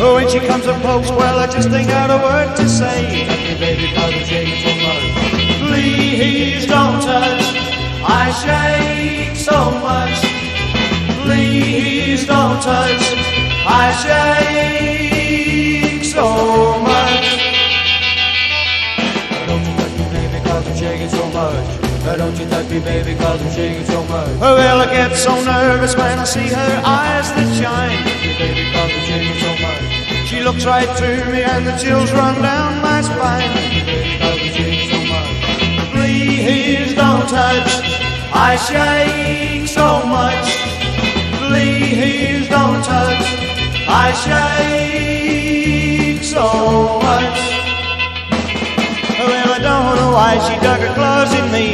S14: Oh, when she comes up close, well, I just ain't got a word to say. Please don't touch, I shake so much. Please don't touch, I shake so much. Don't you touch me, baby, 'cause I'm shaking so much. Don't you touch me, baby, 'cause I'm shaking so much. Well, I get so nervous when I see her eyes that shine. Baby, 'cause I'm shaking so much. She looks right through me and the chills run down my spine. Baby, 'cause I'm shaking so much. Please don't touch, I shake so much. Please don't touch, I shake so much. Well, I don't know why she dug her claws in me.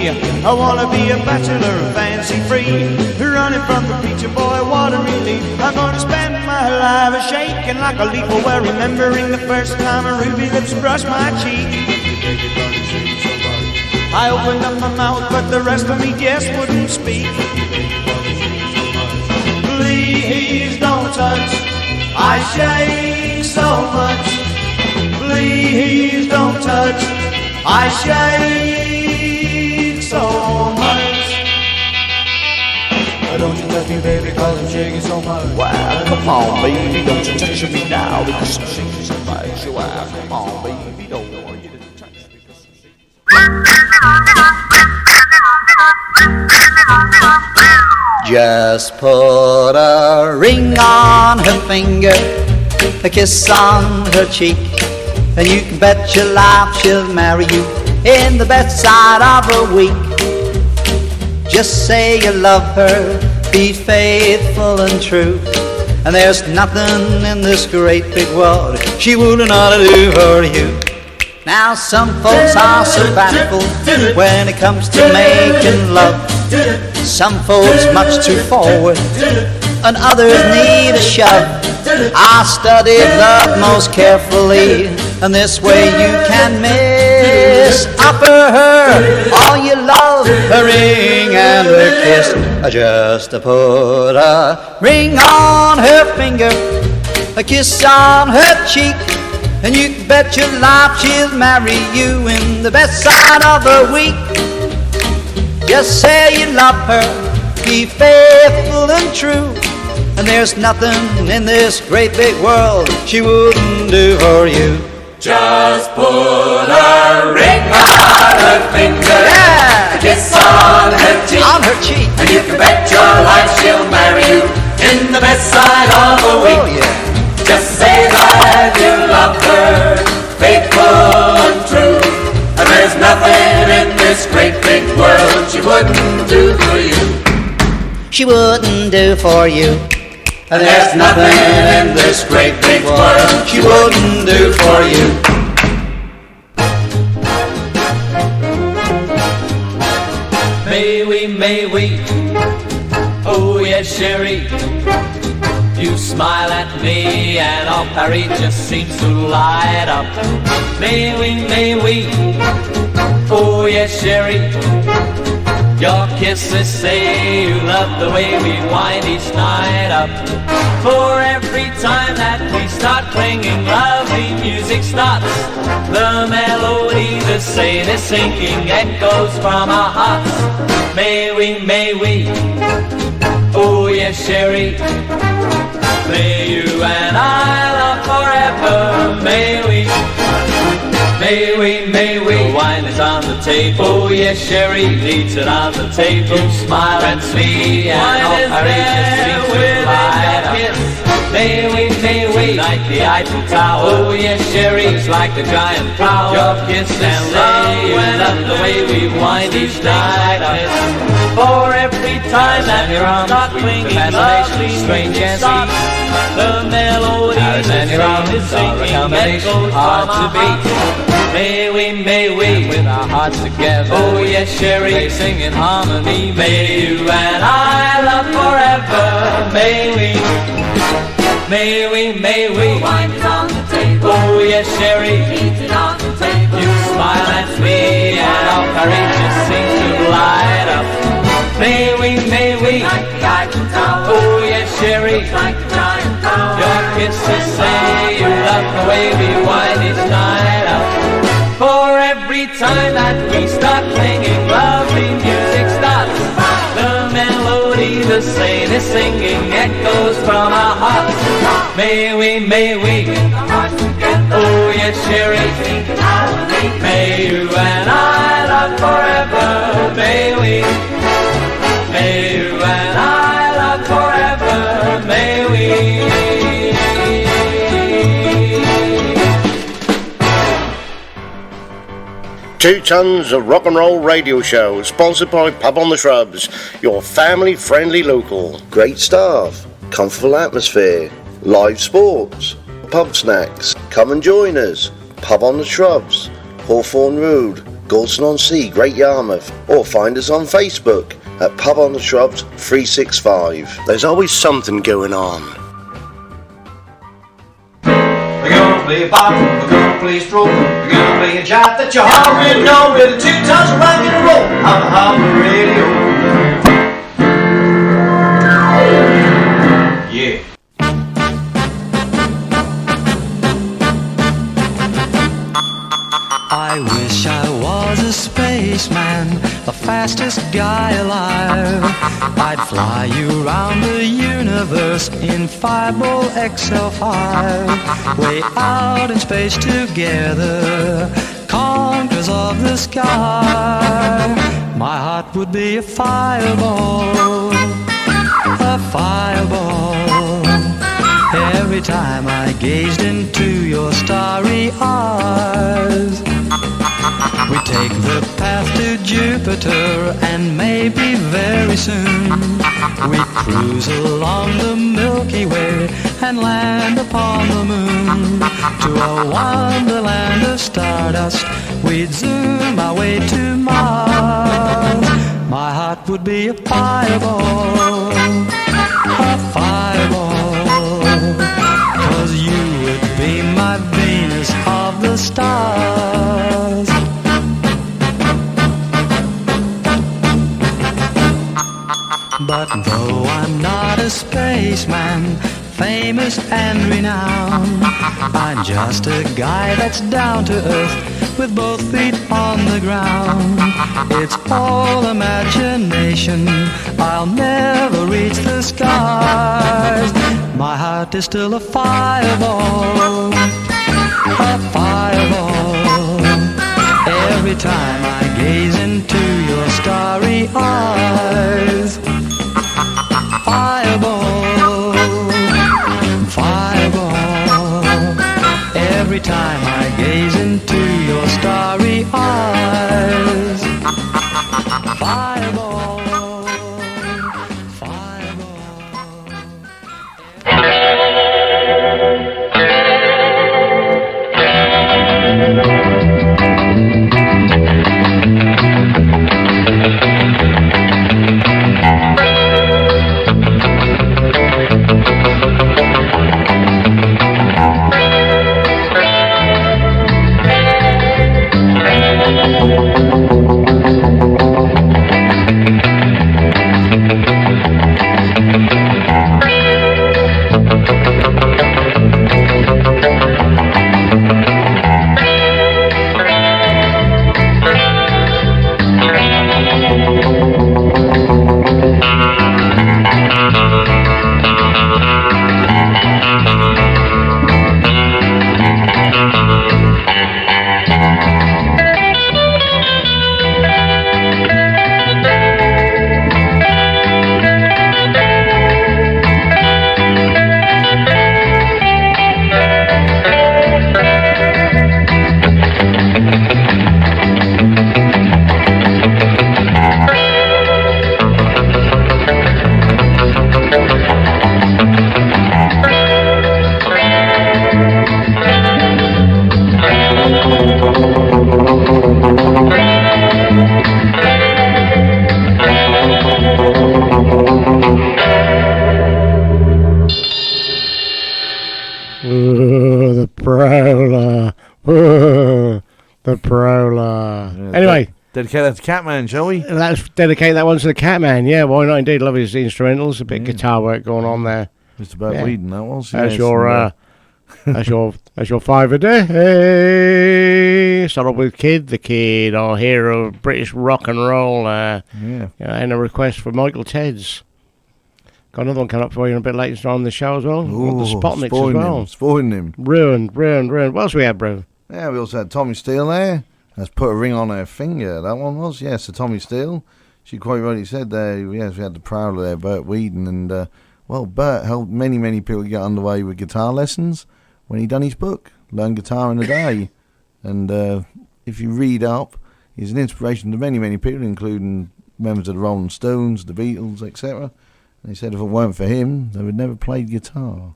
S14: I wanna be a bachelor, fancy free, running from the preacher boy, what a relief. I'm gonna spend my life shaking like a leaf, well, remembering the first time her ruby lips brushed my cheek. I opened up my mouth, but the rest of me just wouldn't speak. Please don't touch, I shake so much. Please don't touch, I shake so much. Don't you touch me, baby, 'cause I'm shaking so much.
S15: Wow, come on, baby, don't you touch me now, because I'm shaking so much. Wow, come on, baby, don't want you to touch me.
S16: Just put a ring on her finger, a kiss on her cheek, and you can bet your life she'll marry you in the best side of a week. Just say you love her, be faithful and true, and there's nothing in this great big world she wouldn't ought to do for you. Now some folks are sabbatical when it comes to making love. Some folks much too forward, and others need a shove. I studied love most carefully, and this way you can miss. Offer her all you love, a ring and a kiss. Just to put a ring on her finger, a kiss on her cheek, and you can bet your life she'll marry you in the best side of the week. Just say you love her, be faithful and true, and there's nothing in this great big world she wouldn't do for you.
S17: Just put a ring on her finger, a kiss on her cheek, and you can bet your life she'll marry you in the best side of the week.
S16: Oh, yeah.
S17: Just say that you love her, faithful and true, and there's nothing in this great big world she wouldn't do for you.
S16: She wouldn't do for you.
S17: And there's nothing in this great big world she wouldn't do for you.
S18: May we, oh yes, Sherry, you smile at me and all Paris just seems to light up. May we, oh yes, Sherry, your kisses say you love the way we wind each night up. For every time that we start clinging, lovely music starts. The melody, the say, the sinking echoes from our hearts. May we, oh yes, Sherry, may you and I love forever. May we, the wine is on the table. Oh yes, Sherry, leaves it on the table. You smile and sweet, and all Paris just seems to light up. May we, like the Eiffel Tower. Oh yes, Sherry, it's like the giant flower. Your kiss and love, and the way we wind each night up. For every time that you're on the clinging, lovely strange and sweet, the melody and you're on the singing echoes hard to beat. May we, with our hearts together. Oh yes, Sherry, sing in harmony. May you and I love forever. May we, wine is on the table. Oh yes, Sherry, eat it on the table. You smile at me and all Paris just seems to light up. May we, Sherry, your kisses say you love the way we wind each night out. For every time that we start singing, lovely music starts. The melody, the sailor singing echoes from our hearts. May we, oh yes, Sherry, may you and I love forever. May you and I love forever. May we.
S9: Two Tons of Rock and Roll Radio Show, sponsored by Pub on the Shrubs, your family-friendly local.
S1: Great staff, comfortable atmosphere, live sports, pub snacks. Come and join us. Pub on the Shrubs, Hawthorne Road, Galston-on-Sea, Great Yarmouth, or find us on Facebook at Pub on the Shrubs 365.
S9: There's always something going on.
S14: We're gonna play a bop, we're gonna play a stroke, we're gonna play a jive that you already know with the 2 tons of rock and roll on the Harbour Radio. Yeah.
S8: I wish I was a spaceman, the fastest guy alive. I'd fly you around the universe in Fireball XL5. Way out in space together, conquerors of the sky. My heart would be a fireball, a fireball. Every time I gazed into your starry eyes. We take the path to Jupiter, and maybe very soon we cruise along the Milky Way and land upon the moon. To a wonderland of stardust, we'd zoom our way to Mars. My heart would be a fireball, a fireball, 'cause you would be my Venus of the stars. But though I'm not a spaceman, famous and renowned, I'm just a guy that's down to earth with both feet on the ground. It's all imagination, I'll never reach the skies. My heart is still a fireball, a fireball. Every time I gaze into your starry eyes. Fireball, fireball. Every time I gaze into your starry eyes. Fireball,
S5: The Prowler. The Prowler. Anyway.
S6: Dedicate that to Catman, shall we?
S5: Let's dedicate that one to the Catman. Yeah, why not indeed? Love his instrumentals. A bit of guitar work going on there.
S6: Mr. Bert Whedon, that was.
S5: That's
S6: yes,
S5: that's your 5 a day. Hey, start off with the Kid, our hero of British rock and roll. And a request for Michael Ted's. Got another one coming up for you a bit later on in the show as well.
S6: Ooh,
S5: the spot mix as well.
S6: Spoiling him.
S5: Ruined. What else we had, bro?
S6: Yeah, we also had Tommy Steele there. That's Put a Ring on Her Finger. That one was, yes. So Tommy Steele. She quite rightly said there. Yes, we had the Prowler there, Bert Whedon, and Bert helped many people get underway with guitar lessons when he done his book, Learn Guitar in a Day. And if you read up, he's an inspiration to many people, including members of the Rolling Stones, the Beatles, etc. And he said if it weren't for him, they would never played guitar.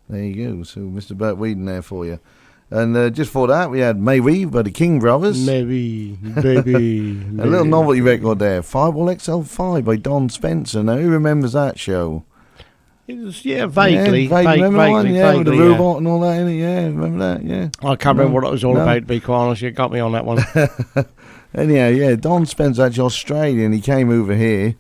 S6: There you go. So Mr. Bert Whedon there for you. And just for that, we had May Weave by the King Brothers.
S5: Baby.
S6: A little novelty record there, Fireball XL5 by Don Spencer. Now, who remembers that show?
S5: It was, vaguely.
S6: Vaguely, with the
S5: yeah.
S6: robot and all that in it, remember that, yeah.
S5: I can't remember what it was all about, to be quite honest. You got me on that one.
S6: Anyhow, Don Spencer, actually Australian. He came over here,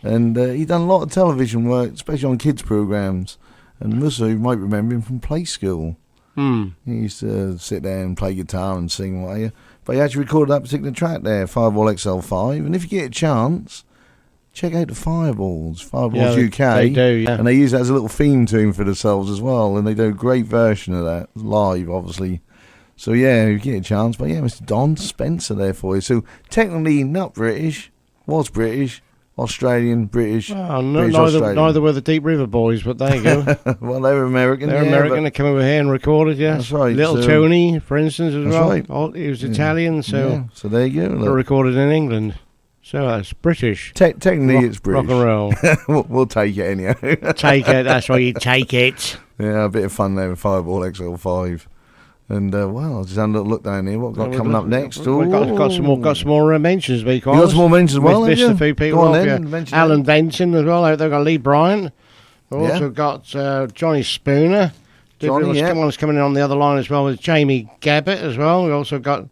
S6: and he done a lot of television work, especially on kids' programmes. And most of you might remember him from Play School. He used to sit there and play guitar and sing, but he actually recorded that particular track there, Fireball XL5. And if you get a chance, check out the Fireballs UK.
S5: They do, yeah.
S6: And they use that as a little theme tune for themselves as well. And they do a great version of that, live, obviously. So, if you get a chance. But, Mr. Don Spencer there for you. So, technically not British, was British, Australian, British.
S5: Well, neither were the Deep River Boys, but there you go.
S6: Well, they were American.
S5: They're American. They came over here and recorded, yes.
S6: That's right.
S5: Little Tony, for instance, as well.
S6: Right.
S5: He was Italian, so
S6: so there you go.
S5: They recorded in England. So that's British.
S6: Technically, it's British.
S5: Rock and roll.
S6: we'll take it anyhow.
S5: Take it. That's why you take it.
S6: Yeah, a bit of fun there with Fireball XL5. And I just had a look down here. What got coming up next?
S5: We've got some more mentions. You
S6: got some more mentions as well,
S5: We've missed a few people.
S6: Go on then.
S5: Alan Benson as well. They've got Lee Bryant. We've also got Johnny Spooner. One's coming in on the other line as well with Jamie Gabbett as well. We've also got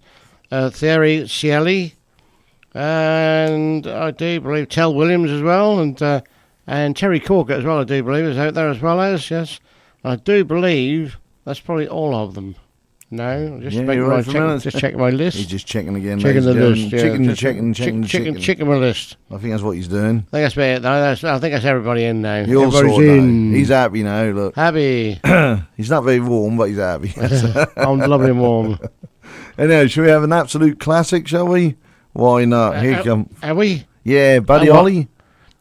S5: Thierry Cieli. And I do believe Tel Williams as well. And Terry Corker as well, I do believe, is out there as well as, yes. I do believe that's probably all of them. No, just checking my list.
S6: He's just checking again.
S5: Checking the list.
S6: Checking
S5: my list.
S6: I think that's what he's doing.
S5: I think that's it. I think that's everybody in now.
S6: Everybody's in. He's happy now. Look,
S5: happy.
S6: He's not very warm, but he's happy.
S5: I'm lovely and warm.
S6: Anyway, shall we have an absolute classic? Shall we? Why not? Here come.
S5: Are we?
S6: Yeah, Buddy Holly.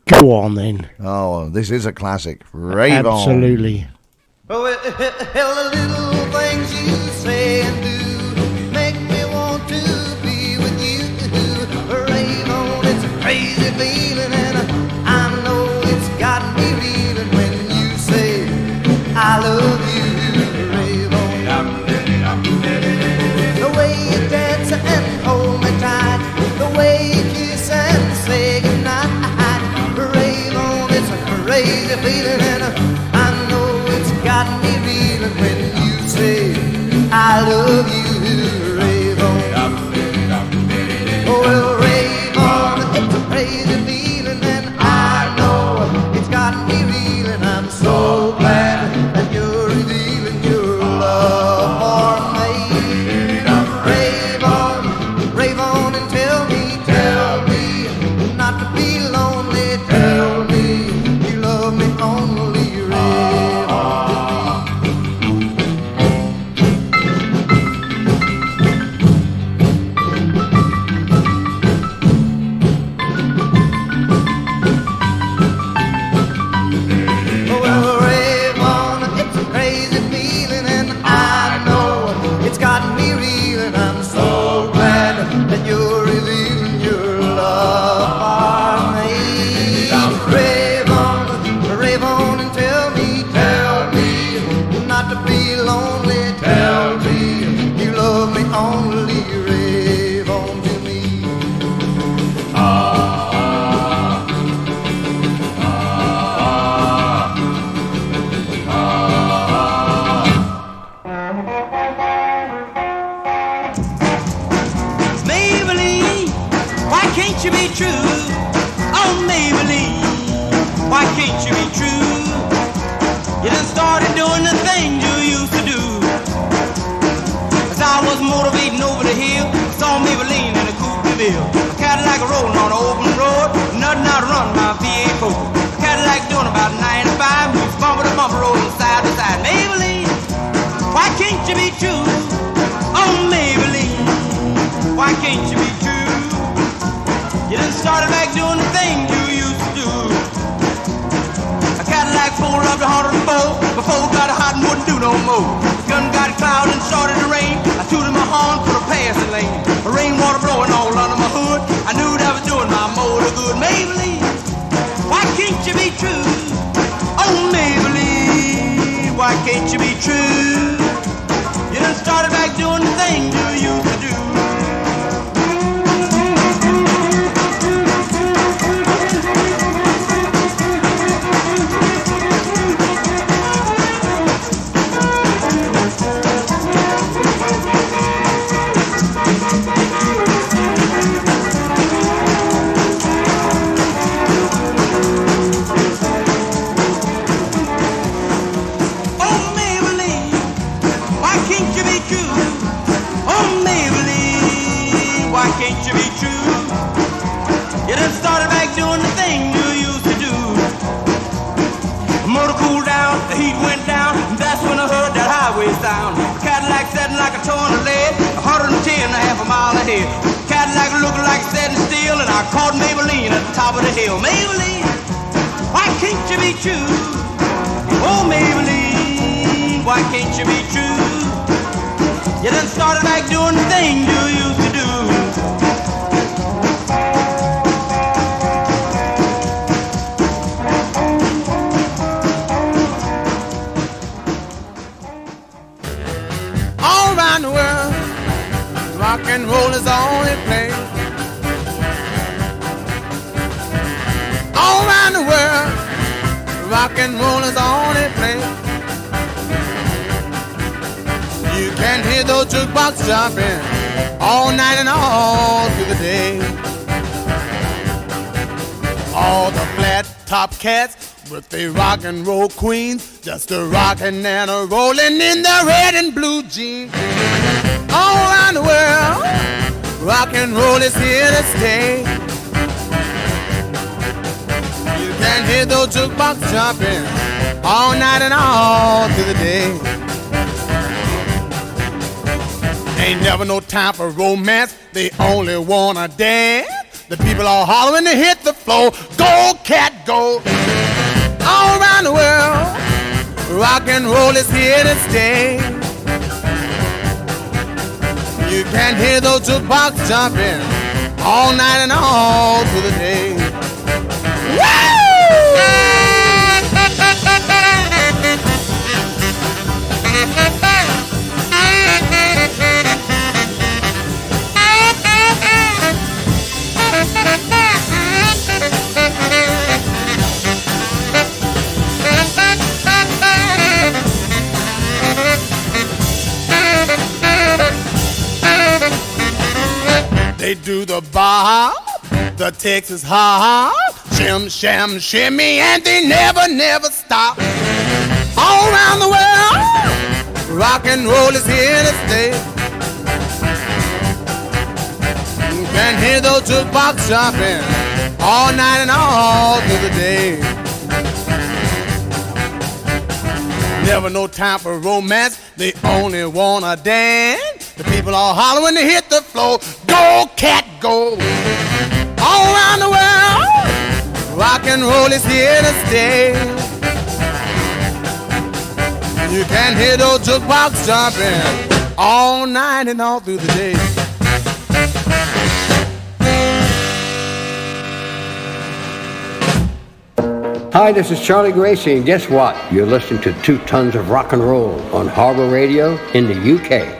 S5: Go on then.
S6: Oh, this is a classic. Rave on.
S5: Absolutely.
S14: Oh, the little things you say and do make me want to be with you. Rave on, it's a crazy feeling, and I know it's got me reeling when you say I love you. Rave on. The way you dance and hold me tight, the way you kiss and say goodnight. Rave on, it's a crazy feeling, and I know it's got me reeling when you say I love you, rave on. Oh, well, rave on, it's a crazy feeling, and I know it's got me reeling. I'm so glad that you're revealing your love for me. Rave on and tell me not to be lonely. Tell me you love me only, rave on. Well, rave on, it's a crazy feeling, and I know it's got me reeling. I'm so glad that you're revealing your love for me. Rave on and tell me not to be lonely. Tell me you love me only. Rave on to me.
S19: Maybelline, why can't you be true? Oh, Maybelline, why can't you be true? You done started doing the things you used to do. As I was motivating over the hill, I saw Maybelline in a coupe de ville. A Cadillac rolling on an open road, nothing out to run my V8 Ford. A Cadillac doing about 95, moves bumper to bumper, rolling side to side. Maybelline, why can't you be true? Oh, Maybelline, why can't you be true? You done started back doing the things you used to do. A Cadillac pulled up to 104, before it got hot and wouldn't do no more. The gun got cloud and started to rain. I tooted my horn for the passing lane. The rainwater blowing all under my hood. I knew that was doing my motor good. Maybelline, why can't you be true? Oh, Maybelline, why can't you be true? You done started back doing the things you used to do. Cadillac looking like setting still, and I caught Maybelline at the top of the hill. Maybelline, why can't you be true? Oh, Maybelline, why can't you be true? You done started back doing the thing you used to do.
S14: All around the world, rock and roll is all they play. All around the world, rock and roll is all they play. You can hear those jukebox jumping all night and all through the day. All the flat top cats with the rock and roll queens, just a rockin' and a rollin' in their red and blue jeans. All around the world, rock and roll is here to stay. You can hear those jukebox jumping all night and all through the day. Ain't never no time for romance, they only wanna dance. The people are hollering to hit the floor, go cat go. All around the world, rock and roll is here to stay. You can hear those jukebox jumping all night and all through the day. Woo! They do the bar, the Texas hop, shim, sham, shimmy, and they never, never stop. All around the world, rock and roll is here to stay. You can hear those jukebox jumping all night and all through the day. Never no time for romance, they only wanna dance. The people are hollering to hit the floor, go cat go. All around the world, rock and roll is here to stay. You can hear those jukebox jumping all night and all through the day.
S20: Hi, this is Charlie Gracie, and guess what? You're listening to 2 Tons of Rock and Roll on Harbour Radio in the UK.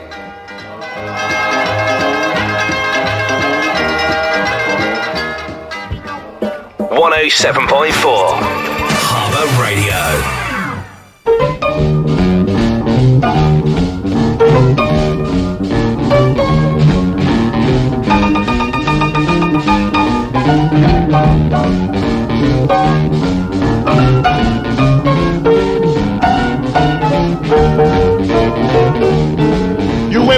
S21: 107.4 Harbour Radio.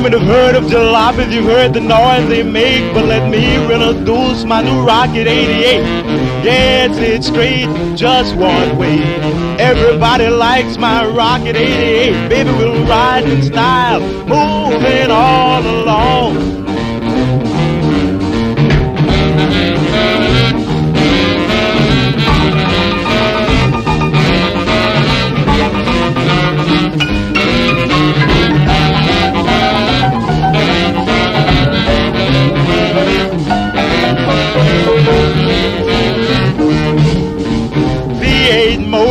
S3: Women have heard of jalopies, you've heard the noise they make, but let me introduce my new Rocket 88. Yes, it's straight, just one way. Everybody likes my Rocket 88. Baby, we'll ride in style, moving all along.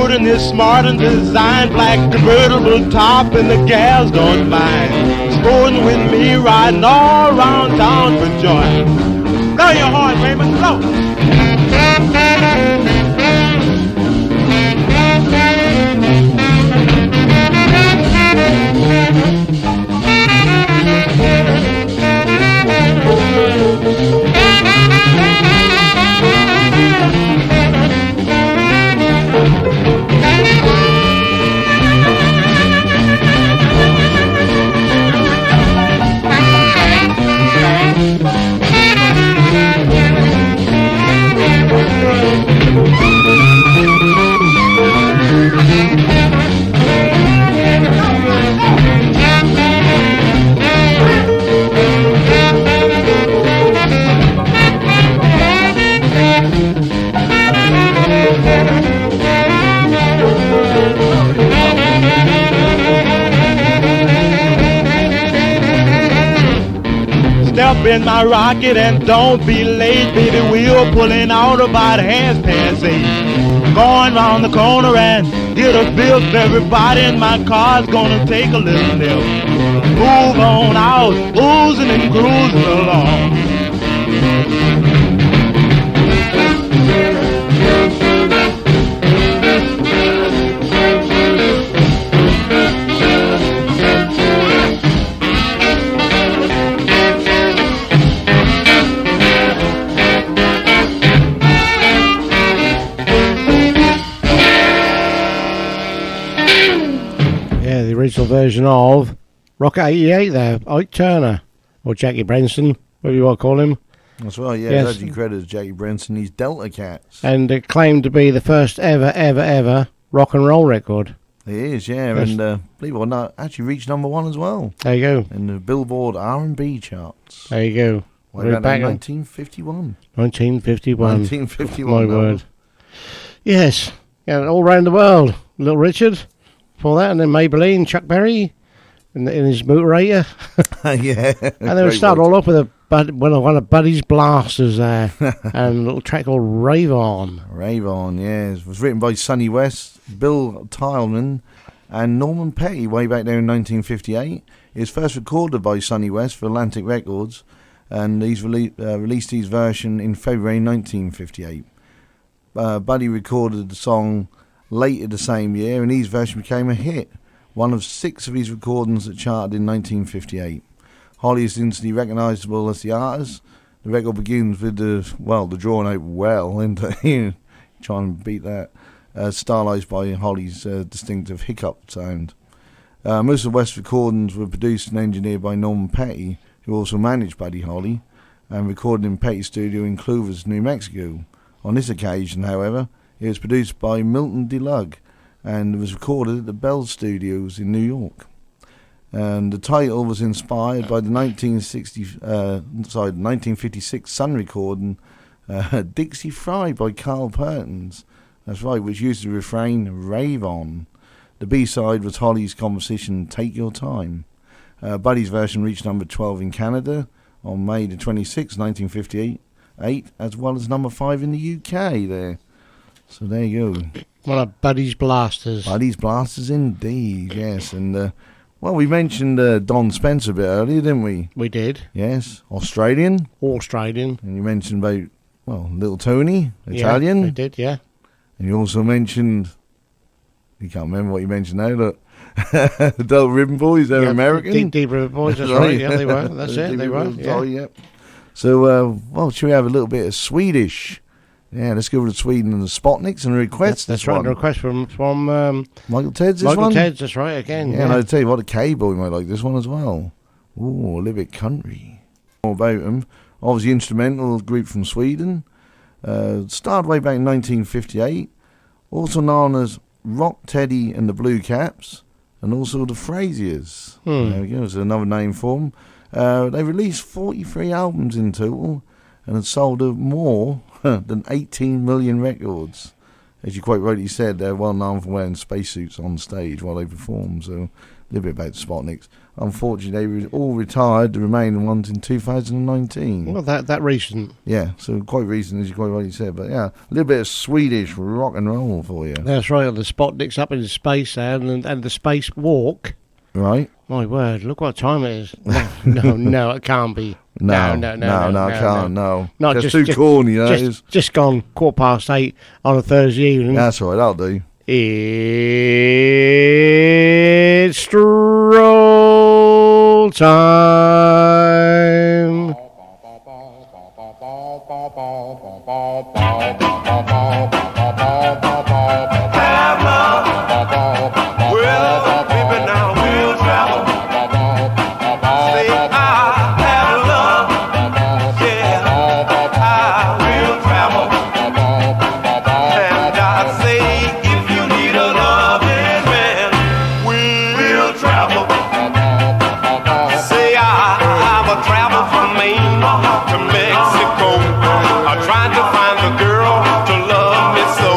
S3: And it's smart and designed, black convertible top, and the gals don't mind. Sporting with me, riding all around town for joy. Blow your horn, Raymond, blow. Step in my rocket and don't be late, baby. We're pulling out about 8:30. Going round the corner and get a bill. Everybody in my car's gonna take a little nip. Move on out, oozing and cruising along.
S5: Original version of Rocket 88 there, Ike Turner, or Jackie Branson, whatever you want to call him.
S6: That's right, yeah,
S5: yes.
S6: Legend credits Jackie Branson, he's Delta Cats.
S5: And it claimed to be the first ever rock and roll record.
S6: It is, yeah, yes. And believe it or not, actually reached #1 as well.
S5: There you go.
S6: In the Billboard R&B charts.
S5: There you go.
S6: Way back in 1951.
S5: 1951.
S6: 1951.
S5: My word. Yes, yeah, all around the world. Little Richard. For that, and then Maybelline, Chuck Berry, in his motorator.
S6: Yeah.
S5: And then we start all off with one of Buddy's blasters there, and a little track called Rave On.
S6: Rave On, yes. It was written by Sonny West, Bill Tileman, and Norman Petty way back there in 1958. It was first recorded by Sonny West for Atlantic Records, and he's released his version in February 1958. Buddy recorded the song later the same year, and his version became a hit, one of 6 of his recordings that charted in 1958. Holly is instantly recognisable as the artist. The record begins with the drawn out well into trying to beat that, stylised by Holly's distinctive hiccup sound. Most of West's recordings were produced and engineered by Norman Petty, who also managed Buddy Holly, and recorded in Petty's studio in Clovis, New Mexico. On this occasion, however, it was produced by Milton DeLugg and was recorded at the Bell Studios in New York. And the title was inspired by the 1956 Sun recording Dixie Fry by Carl Perkins. That's right, which used the refrain Rave On. The B-side was Holly's composition Take Your Time. Buddy's version reached number 12 in Canada on May the 26th, 1958, as well as number 5 in the UK there. So there you go.
S5: One of Buddy's blasters.
S6: Buddy's blasters indeed, yes. And, we mentioned Don Spencer a bit earlier, didn't we?
S5: We did.
S6: Yes. Australian.
S5: And
S6: you mentioned about, Little Tony, Italian.
S5: Yeah, we did, yeah.
S6: And you also mentioned, you can't remember what you mentioned now, look. The Del Ribbon Boys, they're American.
S5: Deep Ribbon Boys, that's right, yeah, they were. That's it, they were, yeah.
S6: Yep. So, should we have a little bit of Swedish? Yeah, let's go with Sweden and the Spotniks and a request.
S5: That's right, a request from
S6: Michael Ted's this one?
S5: Michael Ted's, that's right, again.
S6: Yeah, and I'll tell you what, a K-Boy might like this one as well. Ooh, a little bit country. More about them. Obviously, instrumental group from Sweden. Started way back in 1958. Also known as Rock Teddy and the Blue Caps. And also the Frasiers. There we go. There's another name for them. They released 43 albums in total and had sold more than 18 million records. As you quite rightly said, they're well known for wearing spacesuits on stage while they perform. So a little bit about the Spotniks. Unfortunately, they all retired, the remaining ones in 2019.
S5: Well, that recent.
S6: Yeah, so quite recent, as you quite rightly said. But yeah, a little bit of Swedish rock and roll for you.
S5: That's right, the Spotniks up in space and the space walk.
S6: Right.
S5: My word, look what time it is. No, it can't be. No, I
S6: can't. No.
S5: Just
S6: too corny, that is.
S5: Just gone 8:15 on a Thursday evening.
S6: That's all right, that'll do.
S5: It's stroll time.
S4: Have love. Well, baby, now we'll travel. Say I have love. Yeah, I will travel. And I say if you need a loving man, we'll travel. Say I will travel from Maine to Mexico. I'm trying to find the girl to love me so.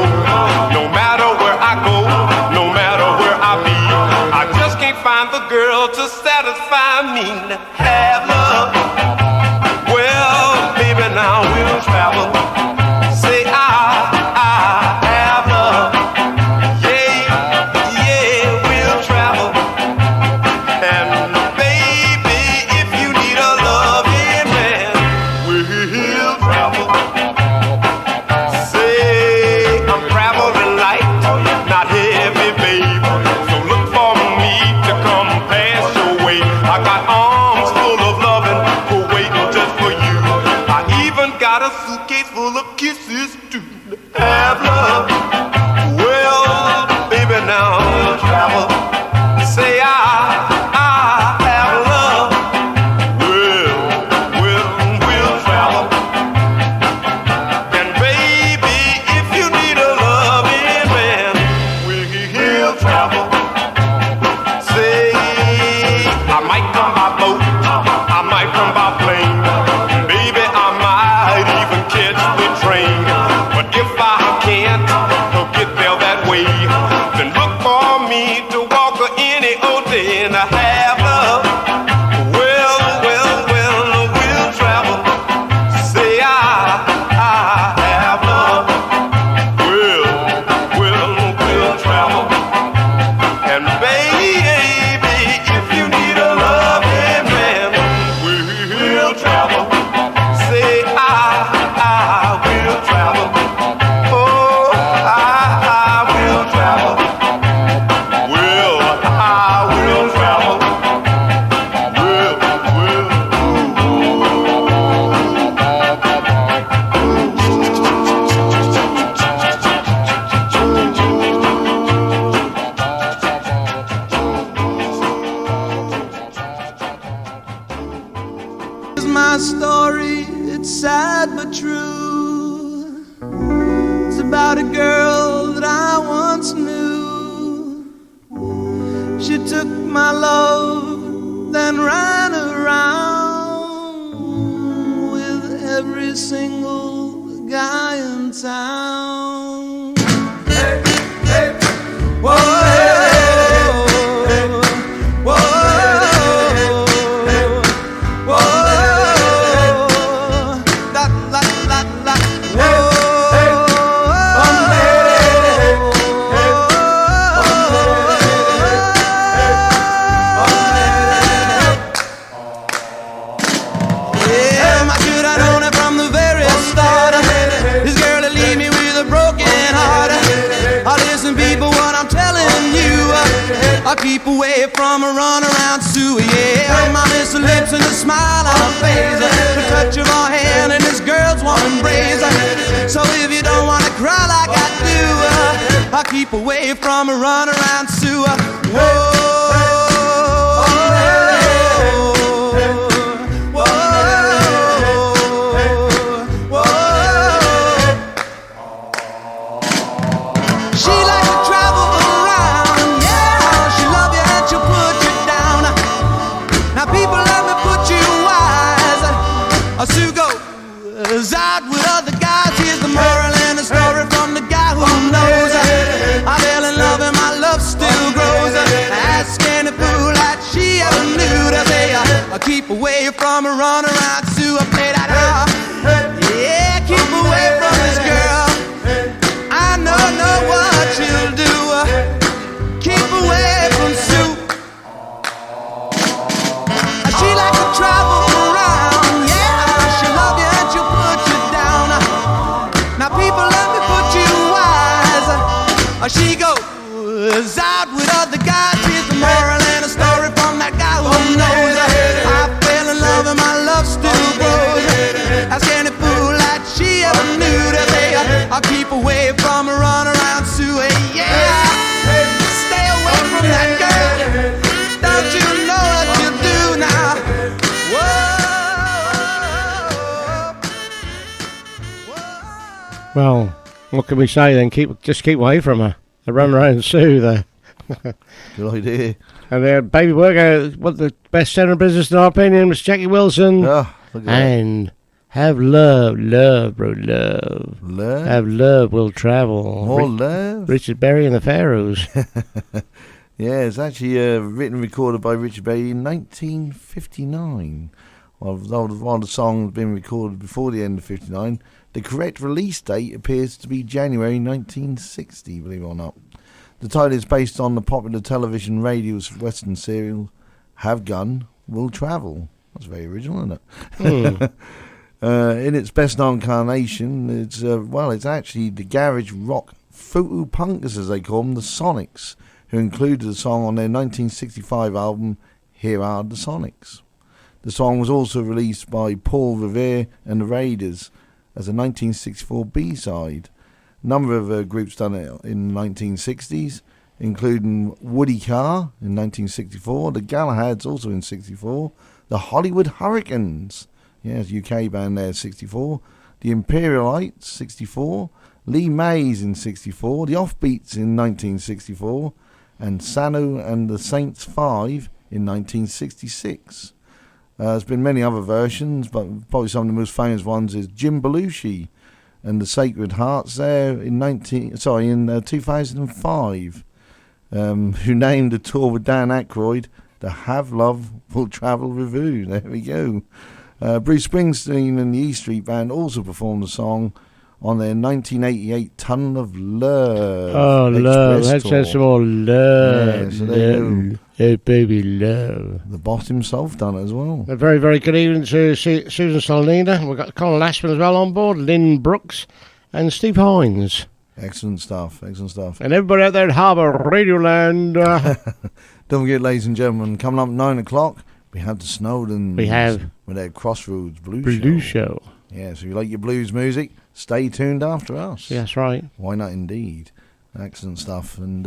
S4: No matter where I go, no matter where I be, I just can't find the girl to satisfy me. Have love. Well, baby, now we'll travel. Say I have love. Yeah, we'll travel. And baby, if you need a loving man, we'll travel. Say I'm traveling light, not heavy, babe. So look for me to come past your way. I got arms full of loving for waiting just for you. I even got a suitcase full of kisses too. Have love. Well, baby, now we'll travel. Say I have love. We'll travel. And baby, if you need a loving man, we'll travel. Say I might come by boat, I might come by plane. Baby, I might even catch the train. But if I can't get there that way, then look for me to walk any old day and I have love. Well, we'll travel. Say I have love. We'll travel. And baby, if you need a loving man, we'll travel. Say I will travel. Oh, I will travel. Well, I will travel.
S19: Here's my story, it's sad but true. It's about a girl that I once knew. She took my love, then ran around with every single guy in town. Hey, hey, whoa, whoa, whoa, la la la la, yeah, I should have known it from the very start. This girl will leave me with a broken heart. Listen, people, what I'm telling you, I'll keep away from a run around Sue. Yeah, my little lips and a smile on her face, the touch of her hand and this girl's warm embrace. So if you don't wanna cry like I do, I'll keep away from a run around Sue. Whoa. away from a run around Sue. I play that yeah, keep away from this girl. I know what you'll do. Keep away from Sue. She like to travel around, yeah. She'll love you and she'll put you down. Now people, let me put you wise. She goes out with other guys. Here's the moral and a story from that guy who knows. I fell in love and my love still grows. Ask any fool that she ever knew to say, I'll keep away from a run around Sue. Yeah, stay away from that girl. Don't you know what you do now?
S5: Well, what can we say then? Just keep away from her. The run around Sue there.
S6: Good idea.
S5: And Baby Worker, what the best centre of business in our opinion was Jackie Wilson.
S6: Oh,
S5: and have love, bro, love.
S6: Love?
S5: Have love will travel.
S6: More love?
S5: Richard Berry and the Pharaohs.
S6: Yeah, it's actually written and recorded by Richard Berry in 1959. While the song had been recorded before the end of 59, the correct release date appears to be January 1960, believe it or not. The title is based on the popular television radio western serial Have Gun, Will Travel. That's very original, isn't it? In its best known incarnation, it's actually the garage rock photo punkers, as they call them, the Sonics, who included the song on their 1965 album Here Are the Sonics. The song was also released by Paul Revere and the Raiders as a 1964 B-side. A number of groups done it in the 1960s, including Woody Carr in 1964, the Galahads also in 64, the Hollywood Hurricanes, yes, UK band there, 64, the Imperialites, 64, Lee Mays in 64, the Offbeats in 1964, and Sanu and the Saints 5 in 1966. There's been many other versions, but probably some of the most famous ones is Jim Belushi and the Sacred Hearts there in 2005, who named the tour with Dan Aykroyd the Have Love Will Travel Review. There we go. Bruce Springsteen and the E Street Band also performed the song on their 1988 Tunnel of Love.
S5: Oh, love. Let's have some more love.
S6: Yeah, so there you go.
S5: Hey, baby, love.
S6: The boss himself done it as well.
S5: A very, very good evening to Susan Salnina. We've got Colin Lashman as well on board, Lynn Brooks and Steve Hines.
S6: Excellent stuff, excellent stuff.
S5: And everybody out there at Harbour Radio Land.
S6: Don't forget, ladies and gentlemen, coming up at 9 o'clock, we have the Snowdens.
S5: We have.
S6: With their Crossroads Blues Show. Yeah, so if you like your blues music, stay tuned after us.
S5: Yeah, that's right.
S6: Why not indeed? Excellent stuff. And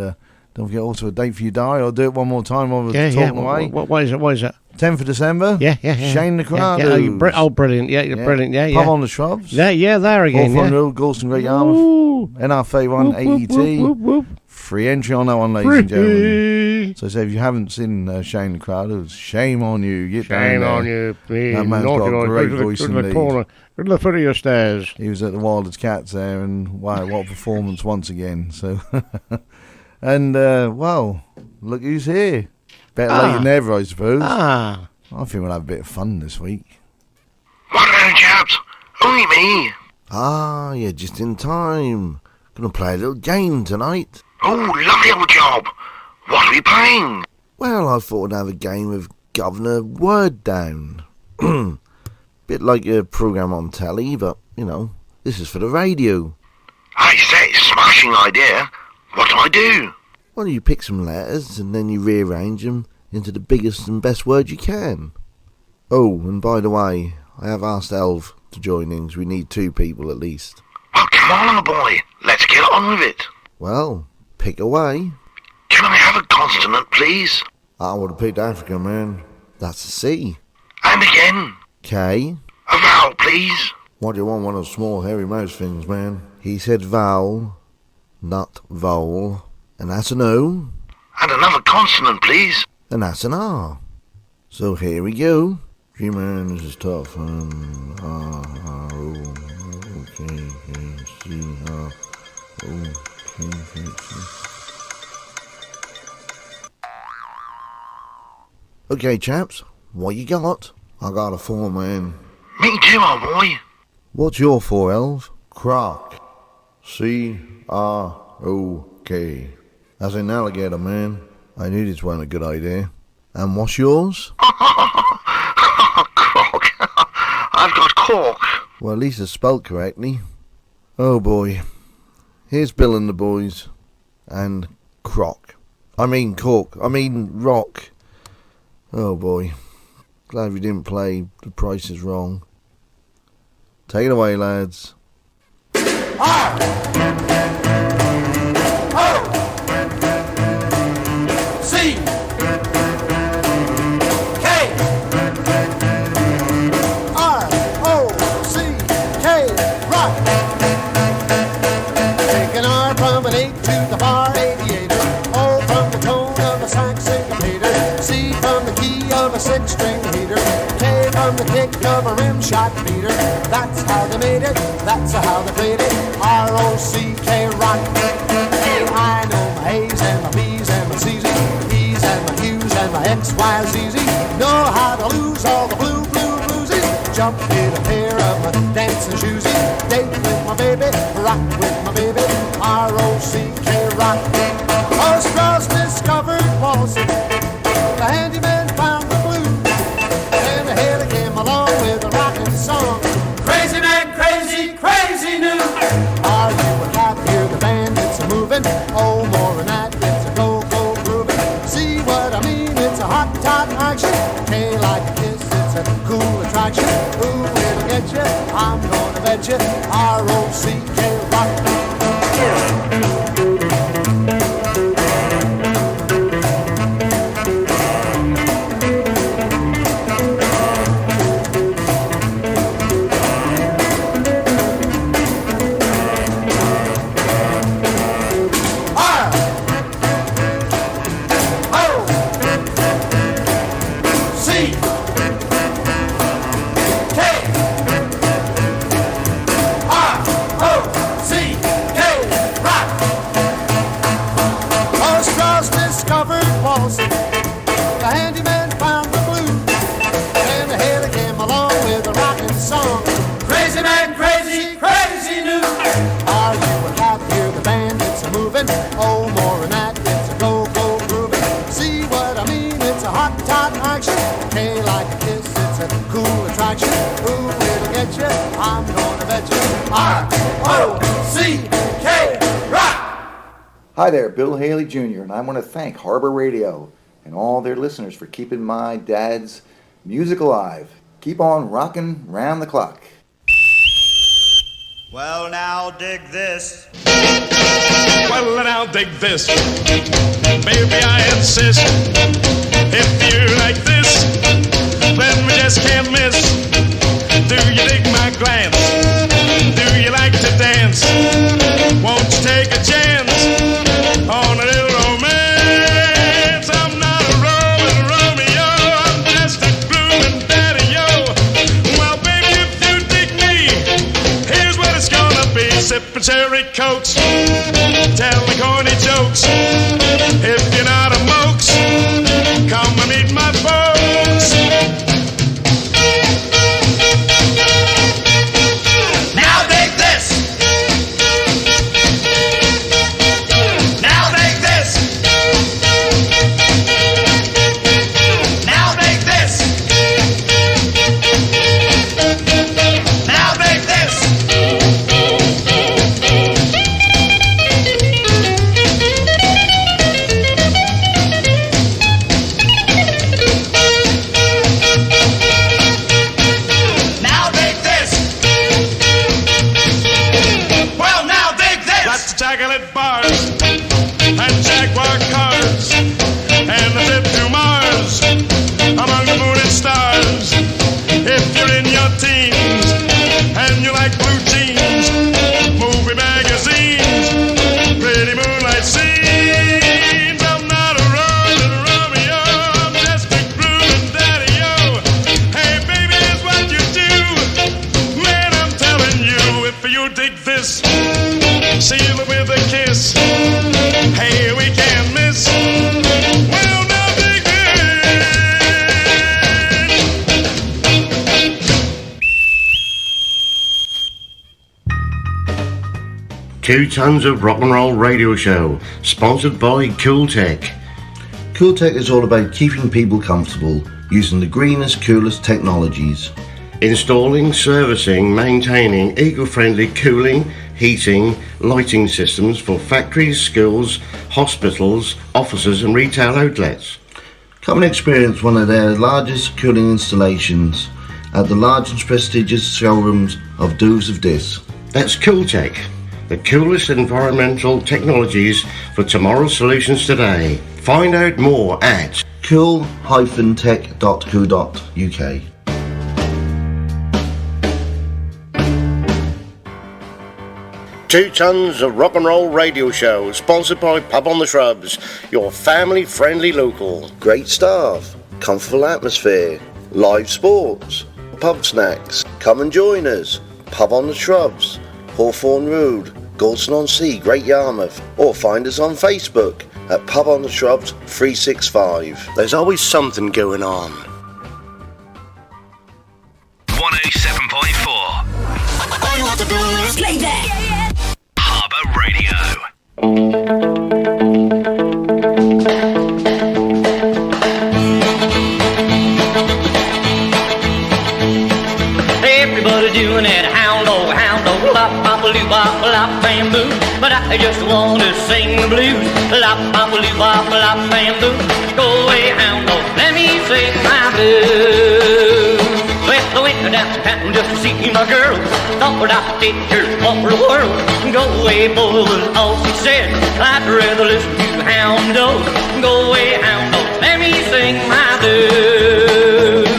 S6: don't forget also a date for your diary. I'll do it one more time while we're talking away.
S5: What is it? What is it?
S6: 10th of December.
S5: Yeah.
S6: Shane the Crowd.
S5: Yeah, brilliant. Yeah, brilliant. Yeah.
S6: Pub on the Shrubs.
S5: Yeah, there again.
S6: Hawthorne Road, Galston Great Yarmouth. NR 1 AET. Free entry on that one, ladies and gentlemen. So if you haven't seen Shane the Crowd, shame on you. Get
S5: shame
S6: down
S5: on you, please.
S6: That man's got a great voice indeed.
S5: Corner. Go to the foot of your stairs.
S6: He was at the Wildest Cats there, and wow, what a performance once again. So, and well, look who's here. Better late than never, I suppose. I think we'll have a bit of fun this week.
S9: What about chaps? Only me.
S2: Yeah, just in time. Gonna play a little game tonight.
S9: Oh, lovely old job. What are we playing?
S2: Well, I thought I'd have a game of Governor Word Down. Bit like a programme on telly, but, you know, this is for the radio.
S9: I say, smashing idea. What do I do?
S2: Well, you pick some letters and then you rearrange them into the biggest and best word you can. Oh, and by the way, I have asked Elv to join in, because we need 2 people at least.
S9: Well, come on, boy. Let's get on with it.
S2: Well, pick away.
S9: Can I have a consonant, please?
S2: I would have picked Africa, man. That's a C.
S9: And again.
S2: K.
S9: A vowel, please.
S2: What do you want, one of those small hairy mouse things, man? He said vowel, not vowel. And that's an O.
S9: And another consonant, please.
S2: And that's an R. So here we go. Gee, man, this is tough. Okay, chaps, what you got? I got a 4, man.
S10: Me too, old boy.
S2: What's your 4, Elv? Croc. C-R-O-K. As in alligator, man. I knew this wasn't a good idea. And what's yours?
S10: Croc. I've got cork.
S2: Well, at least it's spelled correctly. Oh boy. Here's Bill and the boys. And Croc. I mean cork. I mean rock. Oh boy. Glad we didn't play The Price Is Wrong. Take it away, lads.
S22: R-O-C-K, rock. Taking R from an 8 to the bar aviator. O from the tone of a sax syncopator. C from the key of a 6-string heater. K from the kick of a rim shot beater. That's how they made it, that's how they played it. R-O-C-K, rock. Hey, I know my A's and my B's and my C's, E's and my Q's and my X, Y, Z's. Know how to lose all the blue bluesies. Jump in a pair of my dancing shoesies. Date with my baby, rock with my baby. R-O-C-K, rock. Austra's discovered waltzing. The handyman found the blues. And the Haley came along with a rockin' song. Crazy man, crazy, crazy news. Are you a cat? Hear the bandits a moving. Oh, more than that, it's a go-go grooving. See what I mean? It's a hot tot action. K like a kiss, it's a cool attraction. Ooh, it'll get you, I'm gonna bet you. R-O-C-K, rock. The handyman found the blues, and the Haley came along with a rockin' song. Crazy man, crazy, crazy news. Are you a cat? Hear the bandits a moving. Oh, more than that, it's a go-go grooving. See what I mean? It's a hot tot action. K like a kiss, it's a cool attraction. Ooh, it'll get you, I'm gonna bet you. R-O-C-K, rock.
S23: Hi there, Bill Haley Jr., and I want to thank Harbour Radio and all their listeners for keeping my dad's music alive. Keep on rocking round the clock.
S24: Well, now dig this.
S4: Well, now dig this. Baby, I insist. If you like this, then we just can't miss. Do you dig my glance? Do you like to dance? Won't you take a chance on a little romance? I'm not a Roman Romeo, I'm just a groovin' daddy-o. Well, baby, if you dig me, here's what it's gonna be. Sippin' cherry cokes, telling corny jokes. If you're not a mokes,
S9: 2 Tons of Rock and Roll Radio Show, sponsored by Cool Tech.
S2: Cool Tech is all about keeping people comfortable using the greenest, coolest technologies.
S9: Installing, servicing, maintaining eco-friendly cooling, heating, lighting systems for factories, schools, hospitals, offices and retail outlets.
S2: Come and experience one of their largest cooling installations at the large and prestigious showrooms of Doves of Dis.
S9: That's Cool Tech, the coolest environmental technologies for tomorrow's solutions today. Find out more at
S2: cool-tech.co.uk.
S9: 2 Tons of Rock and Roll Radio Show, sponsored by Pub on the Shrubs, your family-friendly local.
S2: Great staff, comfortable atmosphere, live sports, pub snacks. Come and join us. Pub on the Shrubs, Hawthorne Road, Galston-on-Sea, Great Yarmouth, or find us on Facebook at Pub on the Shrubs 365.
S9: There's always something going on.
S21: 107.4.
S17: All you have to do is play that.
S21: Harbour Radio.
S18: Everybody doing it, hound dog, lop, bop, loo, bop, lop, bamboo. But I just want to sing the blues, lop, bop, loo, bop, lop, bamboo. Go away, hound dog, let me sing my blues. Well, I went downtown just to see my girl. Thought I'd take her all the world. Go away, boy, was all she said. I'd rather listen to hound dog. Go away, hound dog, let me sing my blues.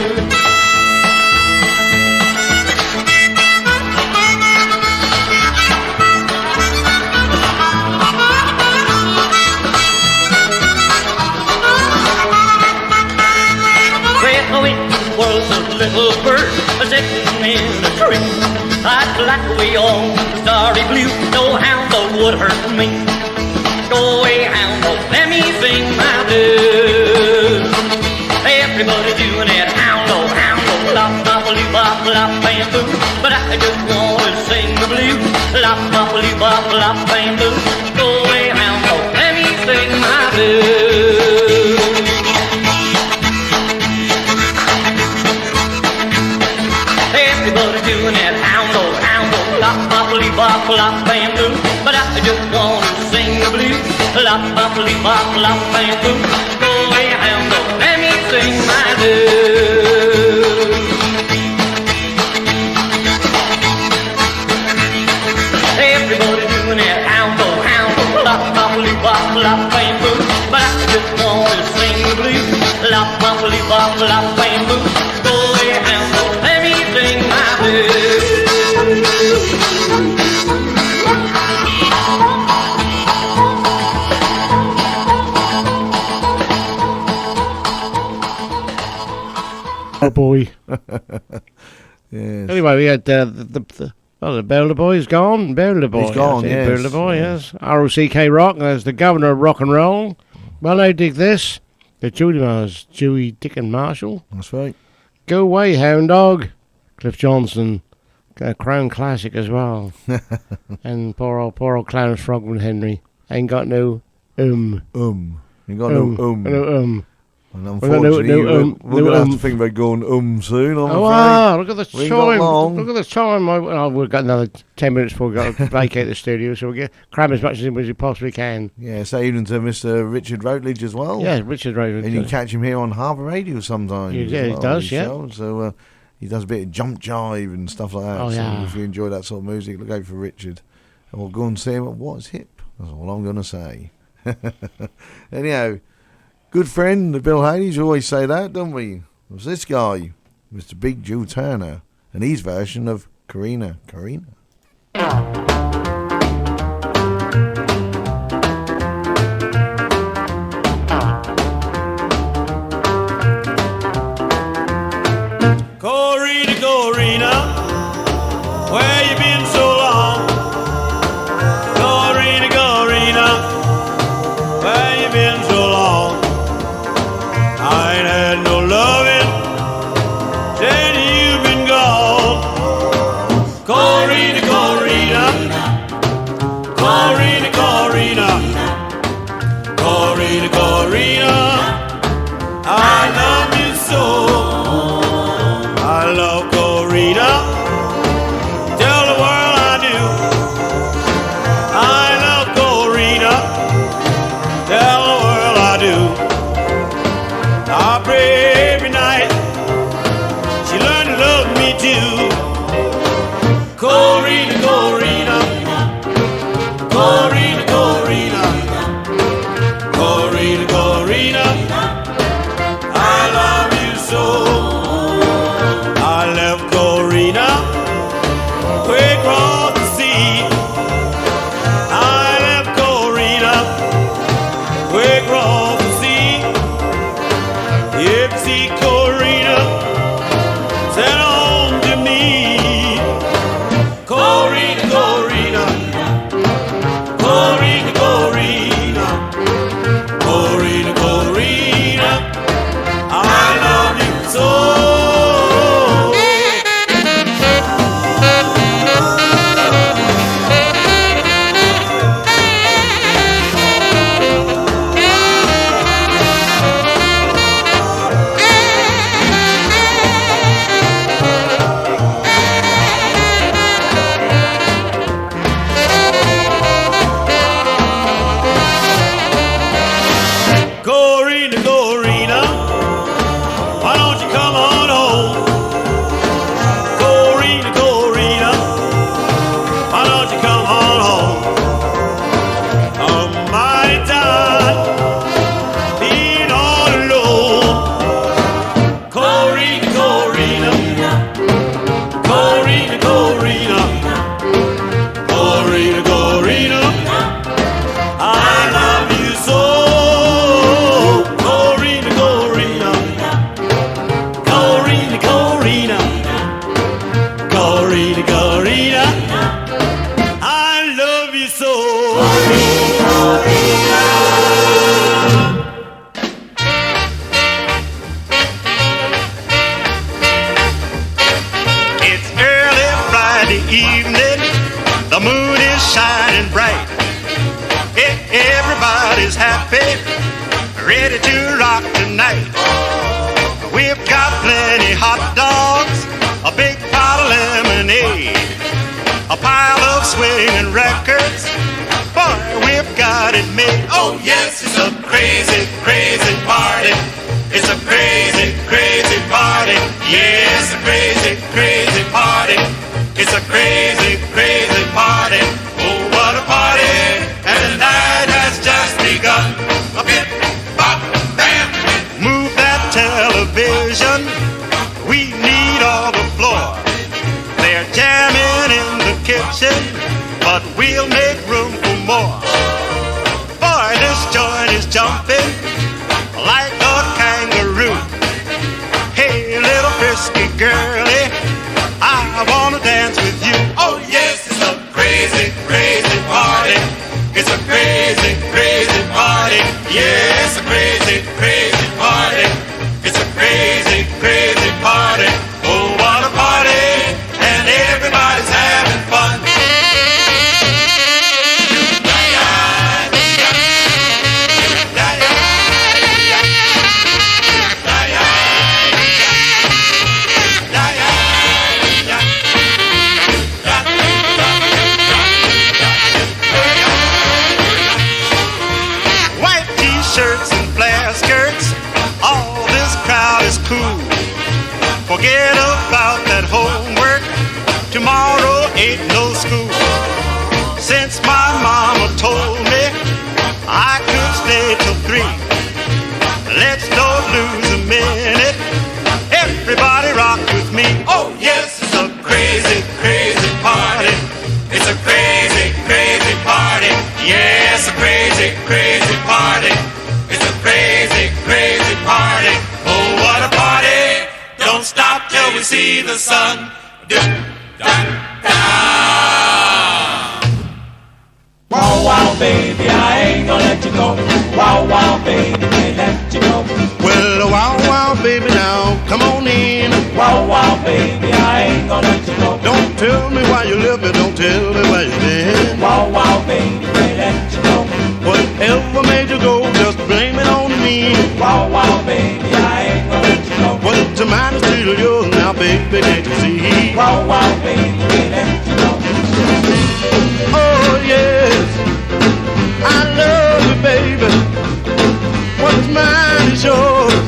S18: Was a little bird sitting in a tree. I'd fly away on the starry blue. No hound dog would hurt me. Go away, hound dog, let me sing my blues. Everybody doing it, hound dog, lop, bop, loo, bop, lop, bamboo. But I just want to sing the blues, lop, bop, loo, bop, lop, bamboo. Go away, hound dog, let me sing my blues. Everybody doing that hound dog, lop, bop, loo, bop, lop, bamboo. But I just want to sing the blues, lop, bop, loo, bop, lop, bamboo. Go away, hound dog, let me sing my blues. Everybody doing that hound dog, lop, bop, loo, bop, lop, bamboo. But I just want to sing the blues, lop, bop, loo, bop, lop, bamboo. Go away, hound dog, let me sing my blues.
S5: Oh boy.
S6: Yes.
S5: Anyway, we had the Bowler Boy's gone. Bowler Boy.
S6: He's gone, yes.
S5: Bowler Boy, yes. ROCK Rock, as the governor of rock and roll. Well, I dig this. The Juliemas, Dewey, Dick and Marshall.
S6: That's right.
S5: Go away, hound dog. Cliff Johnson. A Crown classic as well. And poor old Clarence Frogman Henry. Ain't got no
S6: You got no And unfortunately, we're going to have to think about going soon.
S5: Look at the time. Look at the time. We've got another 10 minutes before we've got to vacate the studio, so we'll cram as much as we possibly can.
S6: Yeah, say even to Mr. Richard Routledge as well.
S5: Yeah, Richard Routledge.
S6: And you can catch him here on Harbour Radio sometimes.
S5: Yeah, he does, yeah.
S6: So he does a bit of jump jive and stuff like that.
S5: Oh, yeah.
S6: So if you enjoy that sort of music, look out for Richard. And we'll go and see him at What's Hip. That's all I'm going to say. Anyhow, good friend, Bill Haley's always say that, don't we? There's this guy, Mr. Big Joe Turner, and his version of Karina.
S14: Corina, where you been so long? Corina, where you been so long? I ain't had no loving since you've been gone. Corina,
S24: I pray every night she learned to love me too. Corina, Corina, Corina, Corina, Corina, Corina, I love you so. I left Corina way across the sea. I left Corina way across the sea. If you see Corina, send on to me. Corina, Corina, Corina, Corina, Corina, Corina, I love you so. Corina, Corina, why don't you come on home? Corina, Corina, why don't you come on home? I'm mighty tired being all alone. Corina, Corina, Corina, Corina, Corina, Corina, I love you so. Corina, Corina, Corina, Corina, Corina, Corina, I love you so. It's early Friday evening, the moon is shining bright. Everybody's happy, ready to rock tonight. We've got plenty hot dogs, a big bottle of lemonade, a pile of swinging records. Boy, we've got it made. Oh yes, it's a crazy, crazy party. It's a crazy, crazy party. Yes, a crazy, crazy party. It's a crazy, crazy party. Oh, what a party! And the night has just begun. A bit, bop, bam. Move that television. We need all the floor. They're jamming in the kitchen, but we'll make room for more. Boy, this joint is jumping like a kangaroo. Hey, little frisky girlie, I wanna dance with you. Oh yes, it's a crazy, crazy party. It's a crazy, crazy party. Yes, a crazy, crazy party. It's a crazy, crazy party. Oh, what a party! And everybody's having fun. White t-shirts and flare skirts, all this crowd is cool. Forget about that homework, tomorrow ain't no school. Since my mama told me I could stay till 3, let's don't lose a minute, everybody rock with me. Oh yes, it's a crazy, crazy party. It's a crazy, crazy party. Yes, a crazy, crazy party. It's a crazy, crazy party. Oh, what a party! Don't stop till we see the sun.
S8: Wow, wow, baby, I ain't gonna let you go. Wow, wow, baby, can't let you go.
S9: Well, wow, wow, baby, now come on in.
S8: Wow, wow, baby, I ain't gonna let you go.
S9: Don't tell me why you left me, don't tell me why you been.
S8: Wow, wow, baby, can't let you go.
S9: Whatever made you go, just blame it on me.
S8: Wow, wow, baby, I ain't gonna let you go.
S9: What's the matter, still yours now, baby, can't you see?
S8: Wow, wow, baby, can't let you go.
S9: Oh, yes, I love you, baby. What's mine is yours.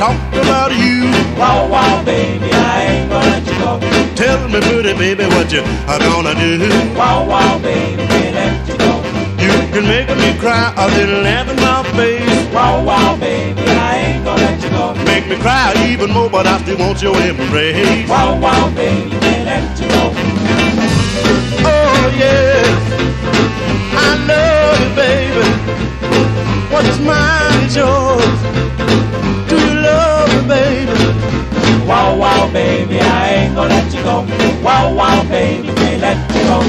S24: talked about you.
S19: Wow, wow, baby, I ain't gonna let you go.
S24: Tell me, pretty baby, what you are gonna do.
S19: Wow, wow, baby, can't let you go.
S24: You can make me cry a little laugh in my face.
S19: Wow, wow, baby, I ain't gonna let you go.
S24: Make me cry even more, but I still want your embrace.
S19: Wow, wow, baby, can't let you go.
S24: Oh, yes, I love you, baby. What's mine is yours. Do you love me, baby?
S19: Wow, wow, baby, I ain't gonna let you go. Wow, wow, baby, can't let you go.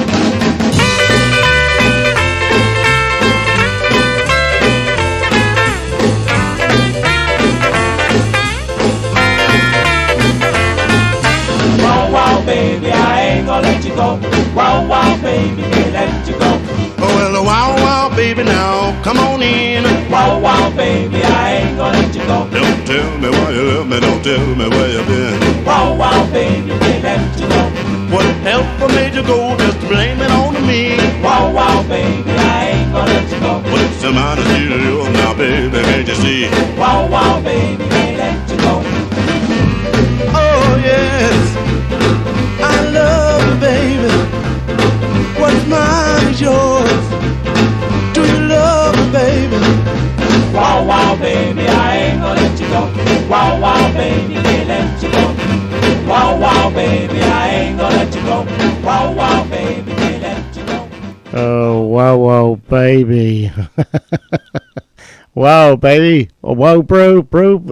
S19: Wow, wow, baby, I ain't gonna let you go. Wow, wow, baby, can't let you go.
S24: Oh, well, wow, wow, baby, now come on in.
S19: Wow, wow, baby, I ain't gonna let you go.
S24: Don't tell me why you love me, don't tell me where you've been.
S19: Wow, wow, baby, can't let you go.
S24: Whatever made you go, just blame it on me.
S19: Wow, wow, baby, I ain't gonna let you go.
S24: What's the matter with you now, baby, can't you see?
S19: Wow, wow, baby, can't let you go.
S24: Oh, yes, I love you, baby. What's mine is yours. Do you love me, baby?
S19: Wow, wow, baby, I ain't gonna let you go. Wow, wow, baby, can't let you go. Wow, wow, baby, I ain't gonna let you go. Wow, wow, baby, can't let you go.
S5: Oh, wow, wow, baby. Wow, baby. Oh, wow, bro.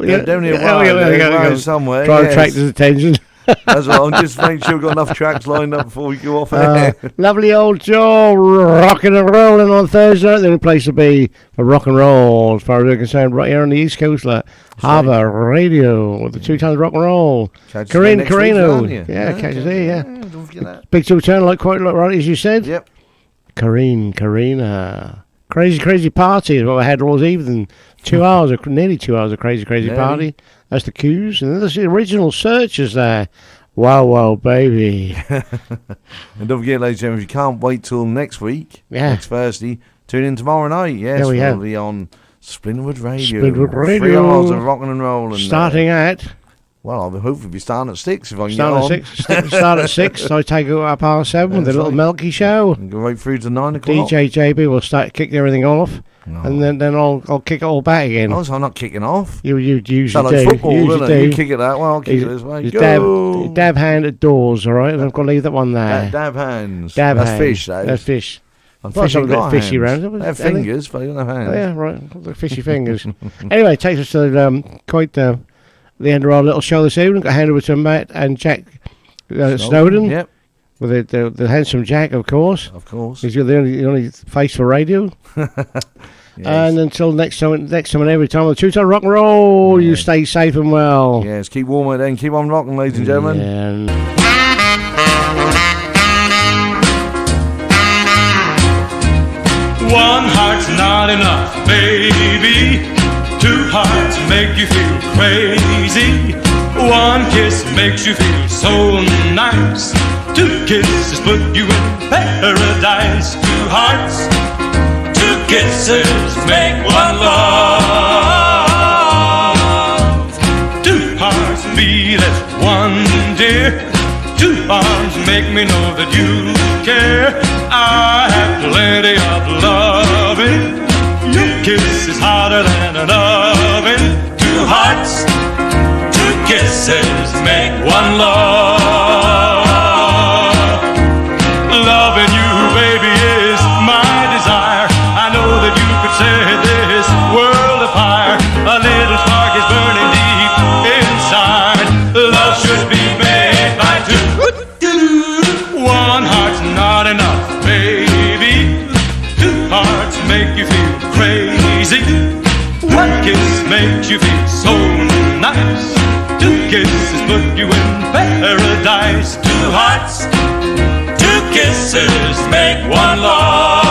S6: Yeah, down here, wow, somewhere.
S5: Try to attract his attention.
S6: That's right, I'm just making sure we've got enough tracks lined up before we go off air.
S5: Lovely old Joe, rocking and rolling on Thursday. The only place to be for rock and roll, as far as we're concerned, right here on the East Coast, like Harbour Radio, with the 2 times rock and roll. Corinne Carino. Yeah, catch us here, yeah.
S6: Don't forget that.
S5: Big 2 turn, like quite right as you said.
S6: Yep.
S5: Carina. Crazy party is what we had all evening. 2 hours, nearly 2 hours of crazy party. That's the cues. And then there's the original searchers there. Wow, wow, baby.
S6: And don't forget, ladies and gentlemen, if you can't wait till next week, next Thursday, tune in tomorrow night. Yes, we'll be on Splinterwood Radio. 3 hours of rocking and rolling.
S5: Starting at?
S6: Well, I'll hopefully be starting at 6 if I can
S5: start
S6: get
S5: at 6. Start at 6. So I take it at 7:30 with a little Milky show.
S6: And go right through to 9 o'clock.
S5: DJ JB will start kicking everything off. No. And then I'll kick it all back again.
S6: Oh, so I'm not kicking off.
S5: You usually
S6: like
S5: do.
S6: Football, you kick it that way, I'll kick it this way. Go.
S5: Dab hand at doors, all right? And I've got to leave that one there.
S6: Dab hands.
S5: That's
S6: hands. Fish, that is.
S5: That's fish.
S6: I'm fishing got
S5: fishy round.
S6: They have fingers, but they don't have hands.
S5: Oh, yeah, right. The fishy fingers. Anyway, it takes us to quite the end of our little show this evening. Got to hand over to Matt and Jack Snowden.
S6: Yep.
S5: With the handsome Jack, of course.
S6: Of course.
S5: He's the only face for radio. Yes. And until next time and every time on the 2 Time Rock and Roll, you stay safe and well.
S6: Yes, keep warm then. Keep on rocking, ladies and gentlemen.
S4: One heart's not enough, baby. 2 hearts make you feel crazy. 1 kiss makes you feel so nice. 2 kisses put you in paradise. 2 hearts, 2 kisses make 1 love. 2 hearts beat as 1, dear. 2 arms make me know that you care. I have plenty of loving. Your kiss is hotter than an oven. 2 hearts, 2 kisses make 1 love. Loving you, baby, is my desire. I know that you could set this world afire. A little spark is burning deep inside. Love should be made by 2. 1 heart's not enough, baby. 2 hearts make you feel crazy. 1 kiss makes you feel so nice. 2 kisses put you in paradise. 2 hearts, 2 kisses make 1 love.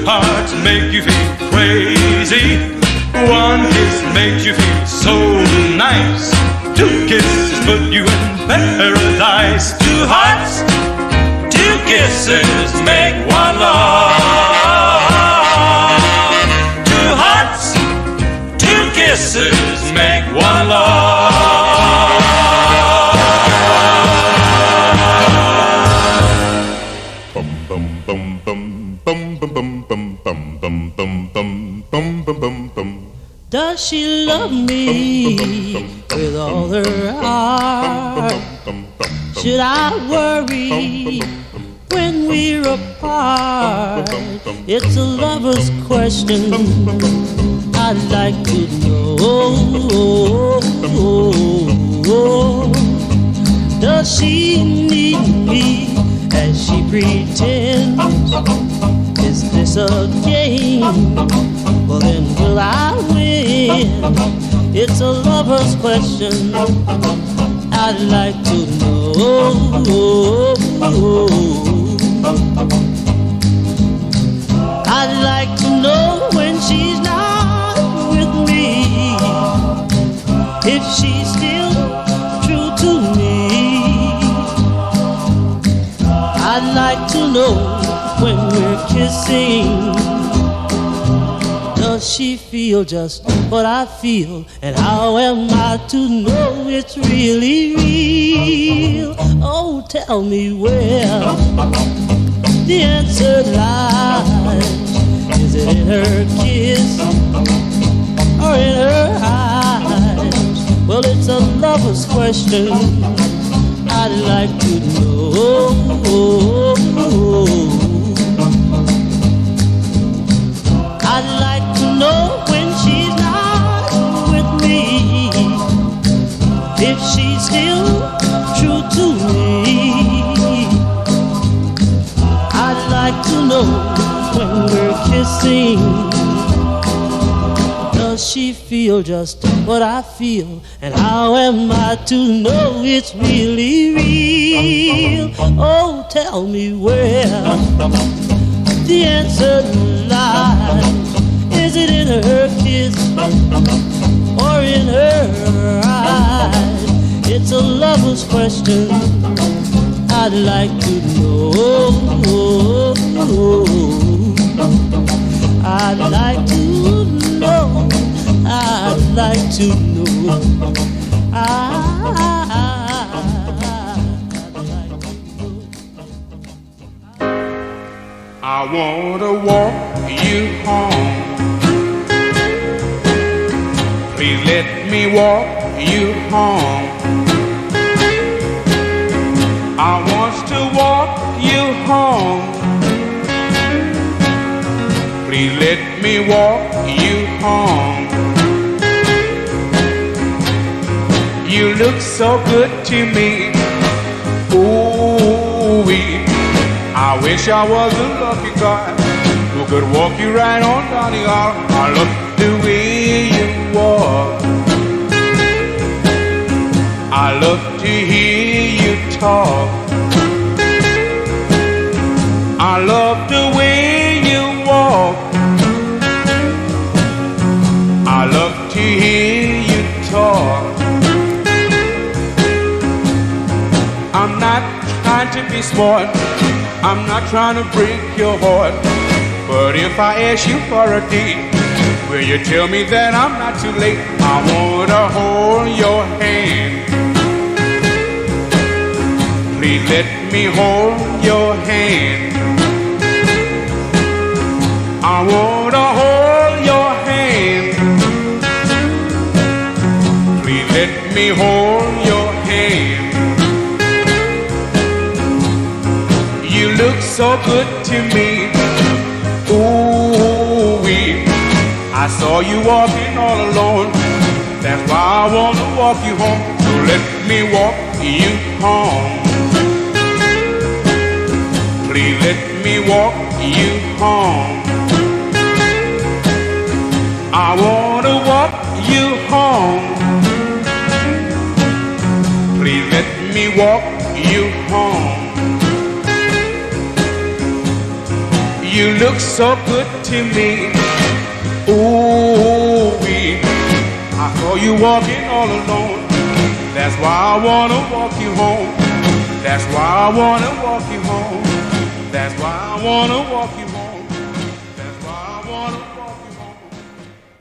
S4: hearts make you feel crazy. One kiss makes you feel so nice. Two kisses put you in paradise. Two hearts, two kisses make one love. Two hearts, two kisses make one love. Bum bum bum bum bum bum bum bum bum bum bum bum bum bum bum.
S7: Does she love me with all her heart? Should I worry when we're apart? It's a lover's question I'd like to know. Does she need me as she pretends? Is this a game? Well then will I win? It's a lover's question I'd like to know. I'd like to know when she's not with me, if she's still true to me. I'd like to know when we're kissing, does she feel just what I feel? And how am I to know it's really real? Oh, tell me where the answer lies. Is it in her kiss or in her eyes? Well, it's a lover's question I'd like to know. I'd like to know when she's not with me, if she's still true to me. I'd like to know when we're kissing, does she feel just what I feel? And how am I to know it's really real? Oh, tell me where the answer lies. Is it in her kiss or in her eyes? It's a lover's question I'd like to know. I'd like to know. I'd like to know.
S4: I wanna walk you home. Please let me walk you home. I want to walk you home. Please let me walk you home. You look so good to me. Ooh-wee. I wish I was a lucky guy who could walk you right on down the aisle. I love the way you walk. I love to hear you talk. I love the way you walk. I love to hear you talk. I'm not trying to be smart, I'm not trying to break your heart, but if I ask you for a date, will you tell me that I'm not too late? I wanna hold your hand. Please let me hold your hand. I wanna hold your hand. Please let me hold your hand. You look so good to me. Ooh-wee. I saw you walking all alone. That's why I wanna walk you home. So let me walk you home. Please let me walk you home. I wanna walk you home. Please let me walk you home.
S11: You look so good to me. Ooh, I saw you walking all alone. That's why I wanna walk you home. That's why I wanna walk you home. That's why I wanna walk you home.